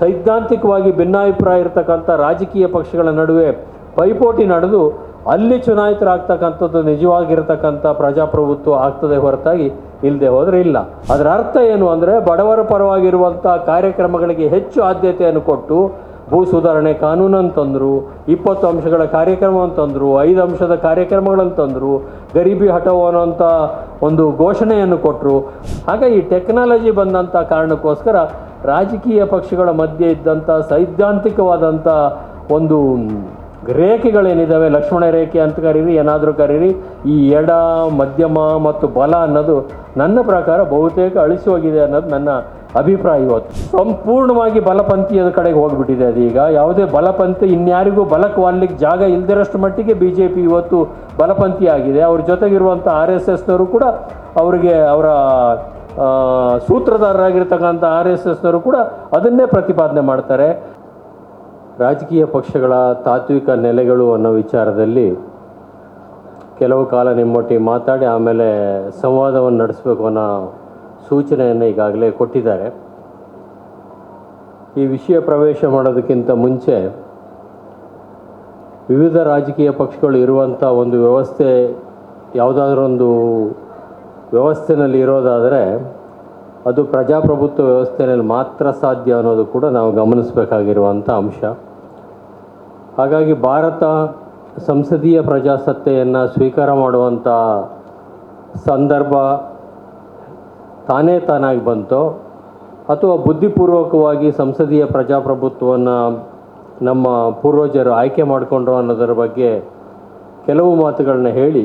ಸೈದ್ಧಾಂತಿಕವಾಗಿ ಭಿನ್ನಾಭಿಪ್ರಾಯ ಇರತಕ್ಕಂಥ ರಾಜಕೀಯ ಪಕ್ಷಗಳ ನಡುವೆ ಪೈಪೋಟಿ ನಡೆದು ಅಲ್ಲಿ ಚುನಾಯಿತರಾಗ್ತಕ್ಕಂಥದ್ದು ನಿಜವಾಗಿರ್ತಕ್ಕಂಥ ಪ್ರಜಾಪ್ರಭುತ್ವ ಆಗ್ತದೆ ಹೊರತಾಗಿ ಇಲ್ಲದೆ ಹೋದರೆ ಇಲ್ಲ. ಅದರ ಅರ್ಥ ಏನು ಅಂದರೆ, ಬಡವರ ಪರವಾಗಿರುವಂಥ ಕಾರ್ಯಕ್ರಮಗಳಿಗೆ ಹೆಚ್ಚು ಆದ್ಯತೆಯನ್ನು ಕೊಟ್ಟು ಭೂ ಸುಧಾರಣೆ ಕಾನೂನನ್ನು ತಂದರು, 20 ಅಂಶಗಳ ಕಾರ್ಯಕ್ರಮವನ್ನು ತಂದರು, 5 ಅಂಶದ ಕಾರ್ಯಕ್ರಮಗಳನ್ನು ತಂದರು, ಗರೀಬಿ ಹಠಾವೋ ಅನ್ನೋಂಥ ಒಂದು ಘೋಷಣೆಯನ್ನು ಕೊಟ್ಟರು. ಹಾಗಾಗಿ ಈ ಟೆಕ್ನಾಲಜಿ ಬಂದಂಥ ಕಾರಣಕ್ಕೋಸ್ಕರ ರಾಜಕೀಯ ಪಕ್ಷಗಳ ಮಧ್ಯೆ ಇದ್ದಂಥ ಸೈದ್ಧಾಂತಿಕವಾದಂಥ ಒಂದು ರೇಖೆಗಳೇನಿದ್ದಾವೆ, ಲಕ್ಷ್ಮಣ ರೇಖೆ ಅಂತ ಕರೀರಿ, ಏನಾದರೂ ಕರೀರಿ, ಈ ಎಡ, ಮಧ್ಯಮ ಮತ್ತು ಬಲ ಅನ್ನೋದು ನನ್ನ ಪ್ರಕಾರ ಬಹುತೇಕ ಅಳಿಸಿ ಹೋಗಿದೆ ಅನ್ನೋದು ನನ್ನ ಅಭಿಪ್ರಾಯ. ಇವತ್ತು ಸಂಪೂರ್ಣವಾಗಿ ಬಲಪಂಥೀಯದ ಕಡೆಗೆ ಹೋಗಿಬಿಟ್ಟಿದೆ. ಅದೀಗ ಯಾವುದೇ ಬಲಪಂಥಿ ಇನ್ಯಾರಿಗೂ ಬಲಕ್ಕೆ ವಾಲ್ಲಿಕ್ಕೆ ಜಾಗ ಇಲ್ಲದಿರೋಷ್ಟು ಮಟ್ಟಿಗೆ BJP ಇವತ್ತು ಬಲಪಂಥಿ ಆಗಿದೆ. ಅವ್ರ ಜೊತೆಗಿರುವಂಥ RSSನವರು ಕೂಡ ಅವರಿಗೆ ಅವರ ಸೂತ್ರಧಾರರಾಗಿರ್ತಕ್ಕಂಥ RSSನವರು ಕೂಡ ಅದನ್ನೇ ಪ್ರತಿಪಾದನೆ ಮಾಡ್ತಾರೆ. ರಾಜಕೀಯ ಪಕ್ಷಗಳ ತಾತ್ವಿಕ ನೆಲೆಗಳು ಅನ್ನೋ ವಿಚಾರದಲ್ಲಿ ಕೆಲವು ಕಾಲ ನಿಮ್ಮೊಟ್ಟಿಗೆ ಮಾತಾಡಿ ಆಮೇಲೆ ಸಂವಾದವನ್ನು ನಡೆಸಬೇಕು ಅನ್ನೋ ಸೂಚನೆಯನ್ನು ಈಗಾಗಲೇ ಕೊಟ್ಟಿದ್ದಾರೆ. ಈ ವಿಷಯ ಪ್ರವೇಶ ಮಾಡೋದಕ್ಕಿಂತ ಮುಂಚೆ ವಿವಿಧ ರಾಜಕೀಯ ಪಕ್ಷಗಳು ಇರುವಂಥ ಒಂದು ವ್ಯವಸ್ಥೆ, ಯಾವುದಾದ್ರೂ ಒಂದು ವ್ಯವಸ್ಥೆಯಲ್ಲಿ ಇರೋದಾದರೆ ಅದು ಪ್ರಜಾಪ್ರಭುತ್ವ ವ್ಯವಸ್ಥೆಯಲ್ಲಿ ಮಾತ್ರ ಸಾಧ್ಯ ಅನ್ನೋದು ಕೂಡ ನಾವು ಗಮನಿಸಬೇಕಾಗಿರುವಂಥ ಅಂಶ. ಹಾಗಾಗಿ ಭಾರತ ಸಂಸದೀಯ ಪ್ರಜಾಸತ್ತೆಯನ್ನು ಸ್ವೀಕಾರ ಮಾಡುವಂಥ ಸಂದರ್ಭ ತಾನಾಗಿ ಬಂತೋ ಅಥವಾ ಬುದ್ಧಿಪೂರ್ವಕವಾಗಿ ಸಂಸದೀಯ ಪ್ರಜಾಪ್ರಭುತ್ವವನ್ನು ನಮ್ಮ ಪೂರ್ವಜರು ಆಯ್ಕೆ ಮಾಡಿಕೊಂಡ್ರು ಅನ್ನೋದರ ಬಗ್ಗೆ ಕೆಲವು ಮಾತುಗಳನ್ನ ಹೇಳಿ,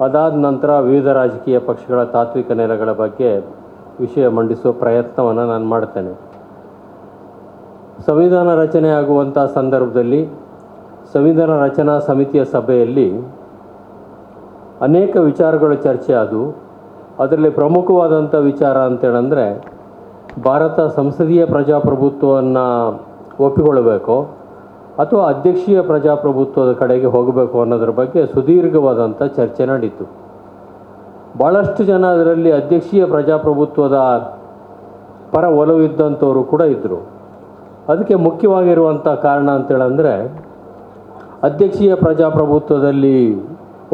ಅದಾದ ನಂತರ ವಿವಿಧ ರಾಜಕೀಯ ಪಕ್ಷಗಳ ತಾತ್ವಿಕ ನೆಲೆಗಳ ಬಗ್ಗೆ ವಿಷಯ ಮಂಡಿಸುವ ಪ್ರಯತ್ನವನ್ನು ನಾನು ಮಾಡ್ತೇನೆ. ಸಂವಿಧಾನ ರಚನೆ ಆಗುವಂಥ ಸಂದರ್ಭದಲ್ಲಿ ಸಂವಿಧಾನ ರಚನಾ ಸಮಿತಿಯ ಸಭೆಯಲ್ಲಿ ಅನೇಕ ವಿಚಾರಗಳು ಚರ್ಚೆ ಆದವು. ಅದರಲ್ಲಿ ಪ್ರಮುಖವಾದಂಥ ವಿಚಾರ ಅಂತೇಳಂದರೆ, ಭಾರತ ಸಂಸದೀಯ ಪ್ರಜಾಪ್ರಭುತ್ವವನ್ನು ಒಪ್ಪಿಕೊಳ್ಳಬೇಕೋ ಅಥವಾ ಅಧ್ಯಕ್ಷೀಯ ಪ್ರಜಾಪ್ರಭುತ್ವದ ಕಡೆಗೆ ಹೋಗಬೇಕು ಅನ್ನೋದ್ರ ಬಗ್ಗೆ ಸುದೀರ್ಘವಾದಂಥ ಚರ್ಚೆ ನಡೀತು. ಭಾಳಷ್ಟು ಜನ ಅದರಲ್ಲಿ ಅಧ್ಯಕ್ಷೀಯ ಪ್ರಜಾಪ್ರಭುತ್ವದ ಪರ ಒಲವಿದ್ದಂಥವರು ಕೂಡ ಇದ್ದರು. ಅದಕ್ಕೆ ಮುಖ್ಯವಾಗಿರುವಂಥ ಕಾರಣ ಅಂತೇಳಂದರೆ, ಅಧ್ಯಕ್ಷೀಯ ಪ್ರಜಾಪ್ರಭುತ್ವದಲ್ಲಿ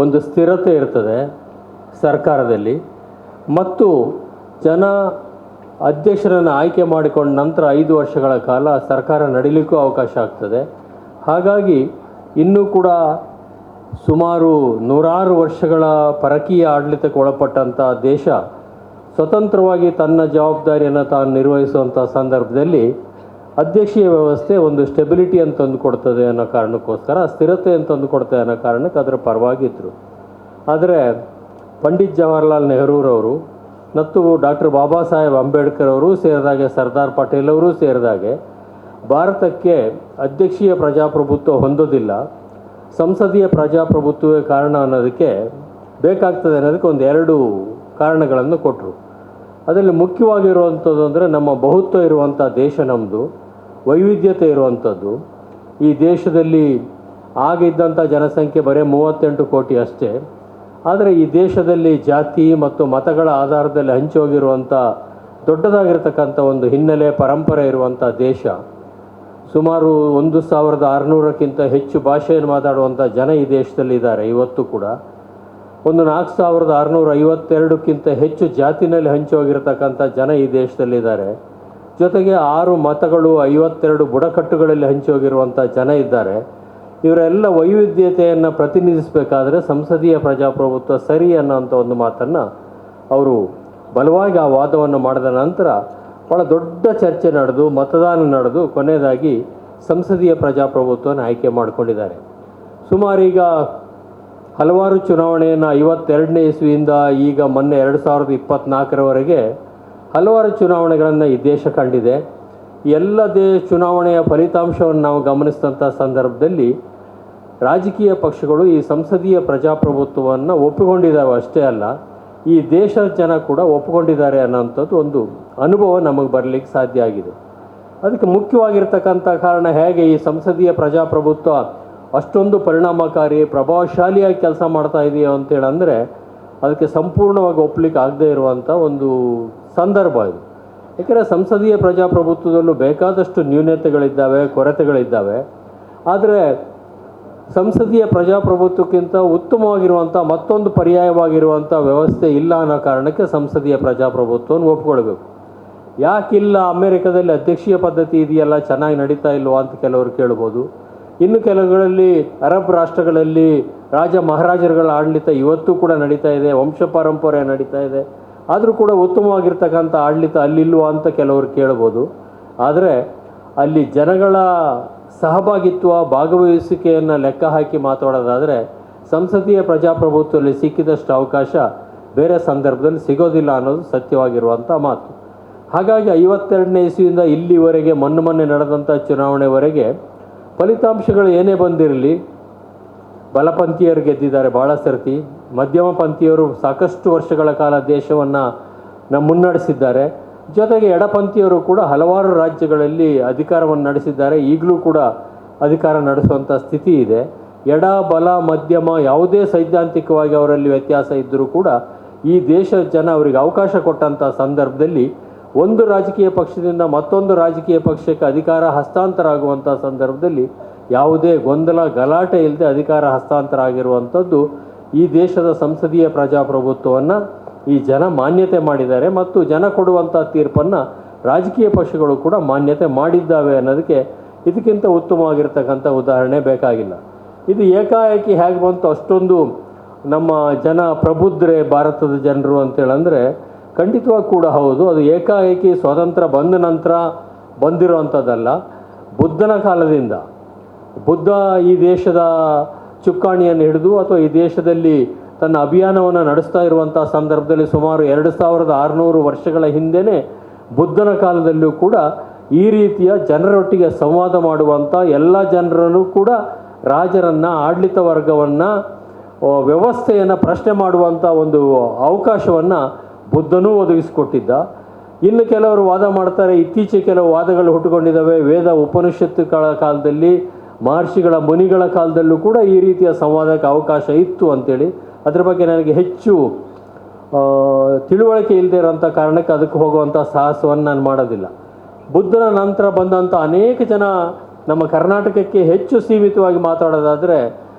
ಒಂದು ಸ್ಥಿರತೆ ಇರ್ತದೆ ಸರ್ಕಾರದಲ್ಲಿ, ಮತ್ತು ಜನ ಅಧ್ಯಕ್ಷರನ್ನು ಆಯ್ಕೆ ಮಾಡಿಕೊಂಡ ನಂತರ 5 ವರ್ಷಗಳ ಕಾಲ ಸರ್ಕಾರ ನಡೀಲಿಕ್ಕೂ ಅವಕಾಶ ಆಗ್ತದೆ. ಹಾಗಾಗಿ ಇನ್ನೂ ಕೂಡ ಸುಮಾರು 100 ವರ್ಷಗಳ ಪರಕೀಯ ಆಡಳಿತಕ್ಕೆ ಒಳಪಟ್ಟಂಥ ದೇಶ ಸ್ವತಂತ್ರವಾಗಿ ತನ್ನ ಜವಾಬ್ದಾರಿಯನ್ನು ತಾನು ನಿರ್ವಹಿಸುವಂಥ ಸಂದರ್ಭದಲ್ಲಿ ಅಧ್ಯಕ್ಷೀಯ ವ್ಯವಸ್ಥೆ ಒಂದು ಸ್ಟೆಬಿಲಿಟಿ ಅಂತ ತಂದುಕೊಡ್ತದೆ ಅನ್ನೋ ಕಾರಣಕ್ಕೋಸ್ಕರ, ಸ್ಥಿರತೆ ಅಂತ ತಂದುಕೊಡ್ತದೆ ಅನ್ನೋ ಕಾರಣಕ್ಕೆ ಅದರ ಪರವಾಗಿದ್ದರು. ಆದರೆ ಪಂಡಿತ್ ಜವಾಹರ್ಲಾಲ್ ನೆಹರೂರವರು ಮತ್ತು ಡಾಕ್ಟರ್ ಬಾಬಾ ಸಾಹೇಬ್ ಅಂಬೇಡ್ಕರ್ ಅವರು ಸೇರಿದಾಗೆ, ಸರ್ದಾರ್ ಪಟೇಲ್ ಅವರು ಸೇರಿದಾಗೆ ಭಾರತಕ್ಕೆ ಅಧ್ಯಕ್ಷೀಯ ಪ್ರಜಾಪ್ರಭುತ್ವ ಹೊಂದೋದಿಲ್ಲ, ಸಂಸದೀಯ ಪ್ರಜಾಪ್ರಭುತ್ವವೇ ಕಾರಣ ಅನ್ನೋದಕ್ಕೆ ಬೇಕಾಗ್ತದೆ ಅನ್ನೋದಕ್ಕೆ 2 ಕಾರಣಗಳನ್ನು ಕೊಟ್ಟರು. ಅದರಲ್ಲಿ ಮುಖ್ಯವಾಗಿರುವಂಥದ್ದು ಅಂದರೆ, ನಮ್ಮ ಬಹುತ್ವ ಇರುವಂಥ ದೇಶ ನಮ್ಮದು, ವೈವಿಧ್ಯತೆ ಇರುವಂಥದ್ದು. ಈ ದೇಶದಲ್ಲಿ ಆಗಿದ್ದಂಥ ಜನಸಂಖ್ಯೆ ಬರೀ 38 ಕೋಟಿ ಅಷ್ಟೇ. ಆದರೆ ಈ ದೇಶದಲ್ಲಿ ಜಾತಿ ಮತ್ತು ಮತಗಳ ಆಧಾರದಲ್ಲಿ ಹಂಚೋಗಿರುವಂಥ ದೊಡ್ಡದಾಗಿರ್ತಕ್ಕಂಥ ಒಂದು ಹಿನ್ನೆಲೆ, ಪರಂಪರೆ ಇರುವಂಥ ದೇಶ. ಸುಮಾರು 1600ಕ್ಕಿಂತ ಹೆಚ್ಚು ಭಾಷೆಯನ್ನು ಮಾತಾಡುವಂಥ ಜನ ಈ ದೇಶದಲ್ಲಿದ್ದಾರೆ ಇವತ್ತು ಕೂಡ. 4652ಕ್ಕಿಂತ ಹೆಚ್ಚು ಜಾತಿನಲ್ಲಿ ಹಂಚೋಗಿರ್ತಕ್ಕಂಥ ಜನ ಈ ದೇಶದಲ್ಲಿದ್ದಾರೆ. ಜೊತೆಗೆ 6 ಮತಗಳು, 52 ಬುಡಕಟ್ಟುಗಳಲ್ಲಿ ಹಂಚೋಗಿರುವಂಥ ಜನ ಇದ್ದಾರೆ. ಇವರೆಲ್ಲ ವೈವಿಧ್ಯತೆಯನ್ನು ಪ್ರತಿನಿಧಿಸಬೇಕಾದ್ರೆ ಸಂಸದೀಯ ಪ್ರಜಾಪ್ರಭುತ್ವ ಸರಿ ಅನ್ನೋಂಥ ಒಂದು ಮಾತನ್ನು ಅವರು ಬಲವಾಗಿ ಆ ವಾದವನ್ನು ಮಾಡಿದ ನಂತರ ಭಾಳ ದೊಡ್ಡ ಚರ್ಚೆ ನಡೆದು, ಮತದಾನ ನಡೆದು, ಕೊನೆಯದಾಗಿ ಸಂಸದೀಯ ಪ್ರಜಾಪ್ರಭುತ್ವವನ್ನು ಆಯ್ಕೆ ಮಾಡಿಕೊಂಡಿದ್ದಾರೆ. ಸುಮಾರೀಗ ಹಲವಾರು ಚುನಾವಣೆಯನ್ನು 52ನೇ ಇಸ್ವಿಯಿಂದ ಈಗ ಮೊನ್ನೆ 2024ರವರೆಗೆ ಹಲವಾರು ಚುನಾವಣೆಗಳನ್ನು ಈ ದೇಶ ಕಂಡಿದೆ. ಎಲ್ಲ ಚುನಾವಣೆಯ ಫಲಿತಾಂಶವನ್ನು ನಾವು ಗಮನಿಸಿದಂಥ ಸಂದರ್ಭದಲ್ಲಿ ರಾಜಕೀಯ ಪಕ್ಷಗಳು ಈ ಸಂಸದೀಯ ಪ್ರಜಾಪ್ರಭುತ್ವವನ್ನು ಒಪ್ಪಿಕೊಂಡಿದ್ದಾವೆ ಅಷ್ಟೇ ಅಲ್ಲ, ಈ ದೇಶದ ಜನ ಕೂಡ ಒಪ್ಪಿಕೊಂಡಿದ್ದಾರೆ ಅನ್ನೋಂಥದ್ದು ಒಂದು ಅನುಭವ ನಮಗೆ ಬರಲಿಕ್ಕೆ ಸಾಧ್ಯ ಆಗಿದೆ. ಅದಕ್ಕೆ ಮುಖ್ಯವಾಗಿರ್ತಕ್ಕಂಥ ಕಾರಣ, ಹೇಗೆ ಈ ಸಂಸದೀಯ ಪ್ರಜಾಪ್ರಭುತ್ವ ಅಷ್ಟೊಂದು ಪರಿಣಾಮಕಾರಿ, ಪ್ರಭಾವಶಾಲಿಯಾಗಿ ಕೆಲಸ ಮಾಡ್ತಾ ಇದೆಯೋ ಅಂತೇಳಂದರೆ ಅದಕ್ಕೆ ಸಂಪೂರ್ಣವಾಗಿ ಒಪ್ಪಲಿಕ್ಕೆ ಆಗದೇ ಇರುವಂಥ ಒಂದು ಸಂದರ್ಭ ಇದು. ಯಾಕೆಂದರೆ ಸಂಸದೀಯ ಪ್ರಜಾಪ್ರಭುತ್ವದಲ್ಲೂ ಬೇಕಾದಷ್ಟು ನ್ಯೂನತೆಗಳಿದ್ದಾವೆ, ಕೊರತೆಗಳಿದ್ದಾವೆ. ಆದರೆ ಸಂಸದೀಯ ಪ್ರಜಾಪ್ರಭುತ್ವಕ್ಕಿಂತ ಉತ್ತಮವಾಗಿರುವಂಥ ಮತ್ತೊಂದು ಪರ್ಯಾಯವಾಗಿರುವಂಥ ವ್ಯವಸ್ಥೆ ಇಲ್ಲ ಅನ್ನೋ ಕಾರಣಕ್ಕೆ ಸಂಸದೀಯ ಪ್ರಜಾಪ್ರಭುತ್ವವನ್ನು ಒಪ್ಕೊಳ್ಬೇಕು. ಯಾಕಿಲ್ಲ, ಅಮೇರಿಕಾದಲ್ಲಿ ಅಧ್ಯಕ್ಷೀಯ ಪದ್ಧತಿ ಇದೆಯಲ್ಲ, ಚೆನ್ನಾಗಿ ನಡೀತಾ ಇಲ್ವಾ ಅಂತ ಕೆಲವರು ಕೇಳ್ಬೋದು. ಇನ್ನು ಕೆಲವುಗಳಲ್ಲಿ ಅರಬ್ ರಾಷ್ಟ್ರಗಳಲ್ಲಿ ರಾಜ ಮಹಾರಾಜರುಗಳ ಆಡಳಿತ ಇವತ್ತೂ ಕೂಡ ನಡೀತಾ ಇದೆ, ವಂಶ ಪಾರಂಪರ್ಯ ನಡೀತಾ ಇದೆ. ಆದರೂ ಕೂಡ ಉತ್ತಮವಾಗಿರ್ತಕ್ಕಂಥ ಆಡಳಿತ ಅಲ್ಲಿಲ್ವಾ ಅಂತ ಕೆಲವರು ಕೇಳ್ಬೋದು. ಆದರೆ ಅಲ್ಲಿ ಜನಗಳ ಸಹಭಾಗಿತ್ವ, ಭಾಗವಹಿಸುವಿಕೆಯನ್ನು ಲೆಕ್ಕ ಹಾಕಿ ಮಾತಾಡೋದಾದರೆ ಸಂಸದೀಯ ಪ್ರಜಾಪ್ರಭುತ್ವದಲ್ಲಿ ಸಿಕ್ಕಿದಷ್ಟು ಅವಕಾಶ ಬೇರೆ ಸಂದರ್ಭದಲ್ಲಿ ಸಿಗೋದಿಲ್ಲ ಅನ್ನೋದು ಸತ್ಯವಾಗಿರುವಂಥ ಮಾತು. ಹಾಗಾಗಿ 52ನೇ ಇಸ್ವಿಯಿಂದ ಇಲ್ಲಿವರೆಗೆ ಮೊನ್ನೆ ನಡೆದಂಥ ಚುನಾವಣೆವರೆಗೆ ಫಲಿತಾಂಶಗಳು ಏನೇ ಬಂದಿರಲಿ, ಬಲಪಂಥೀಯರು ಗೆದ್ದಿದ್ದಾರೆ ಭಾಳ ಸರ್ತಿ, ಮಧ್ಯಮ ಪಂಥೀಯರು ಸಾಕಷ್ಟು ವರ್ಷಗಳ ಕಾಲ ದೇಶವನ್ನು ಮುನ್ನಡೆಸಿದ್ದಾರೆ. ಜೊತೆಗೆ ಎಡಪಂಥೀಯರು ಕೂಡ ಹಲವಾರು ರಾಜ್ಯಗಳಲ್ಲಿ ಅಧಿಕಾರವನ್ನು ನಡೆಸಿದ್ದಾರೆ, ಈಗಲೂ ಕೂಡ ಅಧಿಕಾರ ನಡೆಸುವಂಥ ಸ್ಥಿತಿ ಇದೆ. ಎಡ ಬಲ ಮಧ್ಯಮ ಯಾವುದೇ ಸೈದ್ಧಾಂತಿಕವಾಗಿ ಅವರಲ್ಲಿ ವ್ಯತ್ಯಾಸ ಇದ್ದರೂ ಕೂಡ ಈ ದೇಶದ ಜನ ಅವರಿಗೆ ಅವಕಾಶ ಕೊಟ್ಟಂಥ ಸಂದರ್ಭದಲ್ಲಿ ಒಂದು ರಾಜಕೀಯ ಪಕ್ಷದಿಂದ ಮತ್ತೊಂದು ರಾಜಕೀಯ ಪಕ್ಷಕ್ಕೆ ಅಧಿಕಾರ ಹಸ್ತಾಂತರ ಆಗುವಂಥ ಸಂದರ್ಭದಲ್ಲಿ ಯಾವುದೇ ಗೊಂದಲ ಗಲಾಟೆ ಇಲ್ಲದೆ ಅಧಿಕಾರ ಹಸ್ತಾಂತರ ಆಗಿರುವಂಥದ್ದು ಈ ದೇಶದ ಸಂಸದೀಯ ಪ್ರಜಾಪ್ರಭುತ್ವವನ್ನು ಈ ಜನ ಮಾನ್ಯತೆ ಮಾಡಿದ್ದಾರೆ. ಮತ್ತು ಜನ ಕೊಡುವಂಥ ತೀರ್ಪನ್ನು ರಾಜಕೀಯ ಪಕ್ಷಗಳು ಕೂಡ ಮಾನ್ಯತೆ ಮಾಡಿದ್ದಾವೆ ಅನ್ನೋದಕ್ಕೆ ಇದಕ್ಕಿಂತ ಉತ್ತಮವಾಗಿರ್ತಕ್ಕಂಥ ಉದಾಹರಣೆ ಬೇಕಾಗಿಲ್ಲ. ಇದು ಏಕಾಏಕಿ ಹೇಗೆ ಬಂತು, ಅಷ್ಟೊಂದು ನಮ್ಮ ಜನ ಪ್ರಬುದ್ಧರೇ ಭಾರತದ ಜನರು ಅಂತೇಳಂದರೆ ಖಂಡಿತವಾಗಿ ಕೂಡ ಹೌದು. ಅದು ಏಕಾಏಕಿ ಸ್ವತಂತ್ರ ಬಂದ ನಂತರ ಬಂದಿರುವಂಥದ್ದಲ್ಲ. ಬುದ್ಧನ ಕಾಲದಿಂದ ಬುದ್ಧ ಈ ದೇಶದ ಚುಕ್ಕಾಣಿಯನ್ನು ಹಿಡಿದು ಅಥವಾ ಈ ದೇಶದಲ್ಲಿ ತನ್ನ ಅಭಿಯಾನವನ್ನು ನಡೆಸ್ತಾ ಇರುವಂಥ ಸಂದರ್ಭದಲ್ಲಿ ಸುಮಾರು 2600 ವರ್ಷಗಳ ಹಿಂದೆಯೇ ಬುದ್ಧನ ಕಾಲದಲ್ಲೂ ಕೂಡ ಈ ರೀತಿಯ ಜನರೊಟ್ಟಿಗೆ ಸಂವಾದ ಮಾಡುವಂಥ, ಎಲ್ಲ ಜನರನ್ನು ಕೂಡ ರಾಜರನ್ನು, ಆಡಳಿತ ವರ್ಗವನ್ನು, ವ್ಯವಸ್ಥೆಯನ್ನು ಪ್ರಶ್ನೆ ಮಾಡುವಂಥ ಒಂದು ಅವಕಾಶವನ್ನು ಬುದ್ಧನೂ ಒದಗಿಸಿಕೊಟ್ಟಿದ್ದ. ಇನ್ನು ಕೆಲವರು ವಾದ ಮಾಡ್ತಾರೆ, ಇತ್ತೀಚೆಗೆ ಕೆಲವು ವಾದಗಳು ಹುಟ್ಟುಕೊಂಡಿದ್ದಾವೆ. ವೇದ ಉಪನಿಷತ್ತುಗಳ ಕಾಲದಲ್ಲಿ, ಮಹರ್ಷಿಗಳ ಮುನಿಗಳ ಕಾಲದಲ್ಲೂ ಕೂಡ ಈ ರೀತಿಯ ಸಂವಾದಕ್ಕೆ ಅವಕಾಶ ಇತ್ತು ಅಂತೇಳಿ. ಅದ್ರ ಬಗ್ಗೆ ನನಗೆ ಹೆಚ್ಚು ತಿಳುವಳಿಕೆ ಇಲ್ಲದೆ ಇರೋಂಥ ಕಾರಣಕ್ಕೆ ಅದಕ್ಕೆ ಹೋಗುವಂಥ ಸಾಹಸವನ್ನು ನಾನು ಮಾಡೋದಿಲ್ಲ. ಬುದ್ಧನ ನಂತರ ಬಂದಂಥ ಅನೇಕ ಜನ ನಮ್ಮ ಕರ್ನಾಟಕಕ್ಕೆ ಹೆಚ್ಚು ಸೀಮಿತವಾಗಿ ಮಾತಾಡೋದಾದರೆ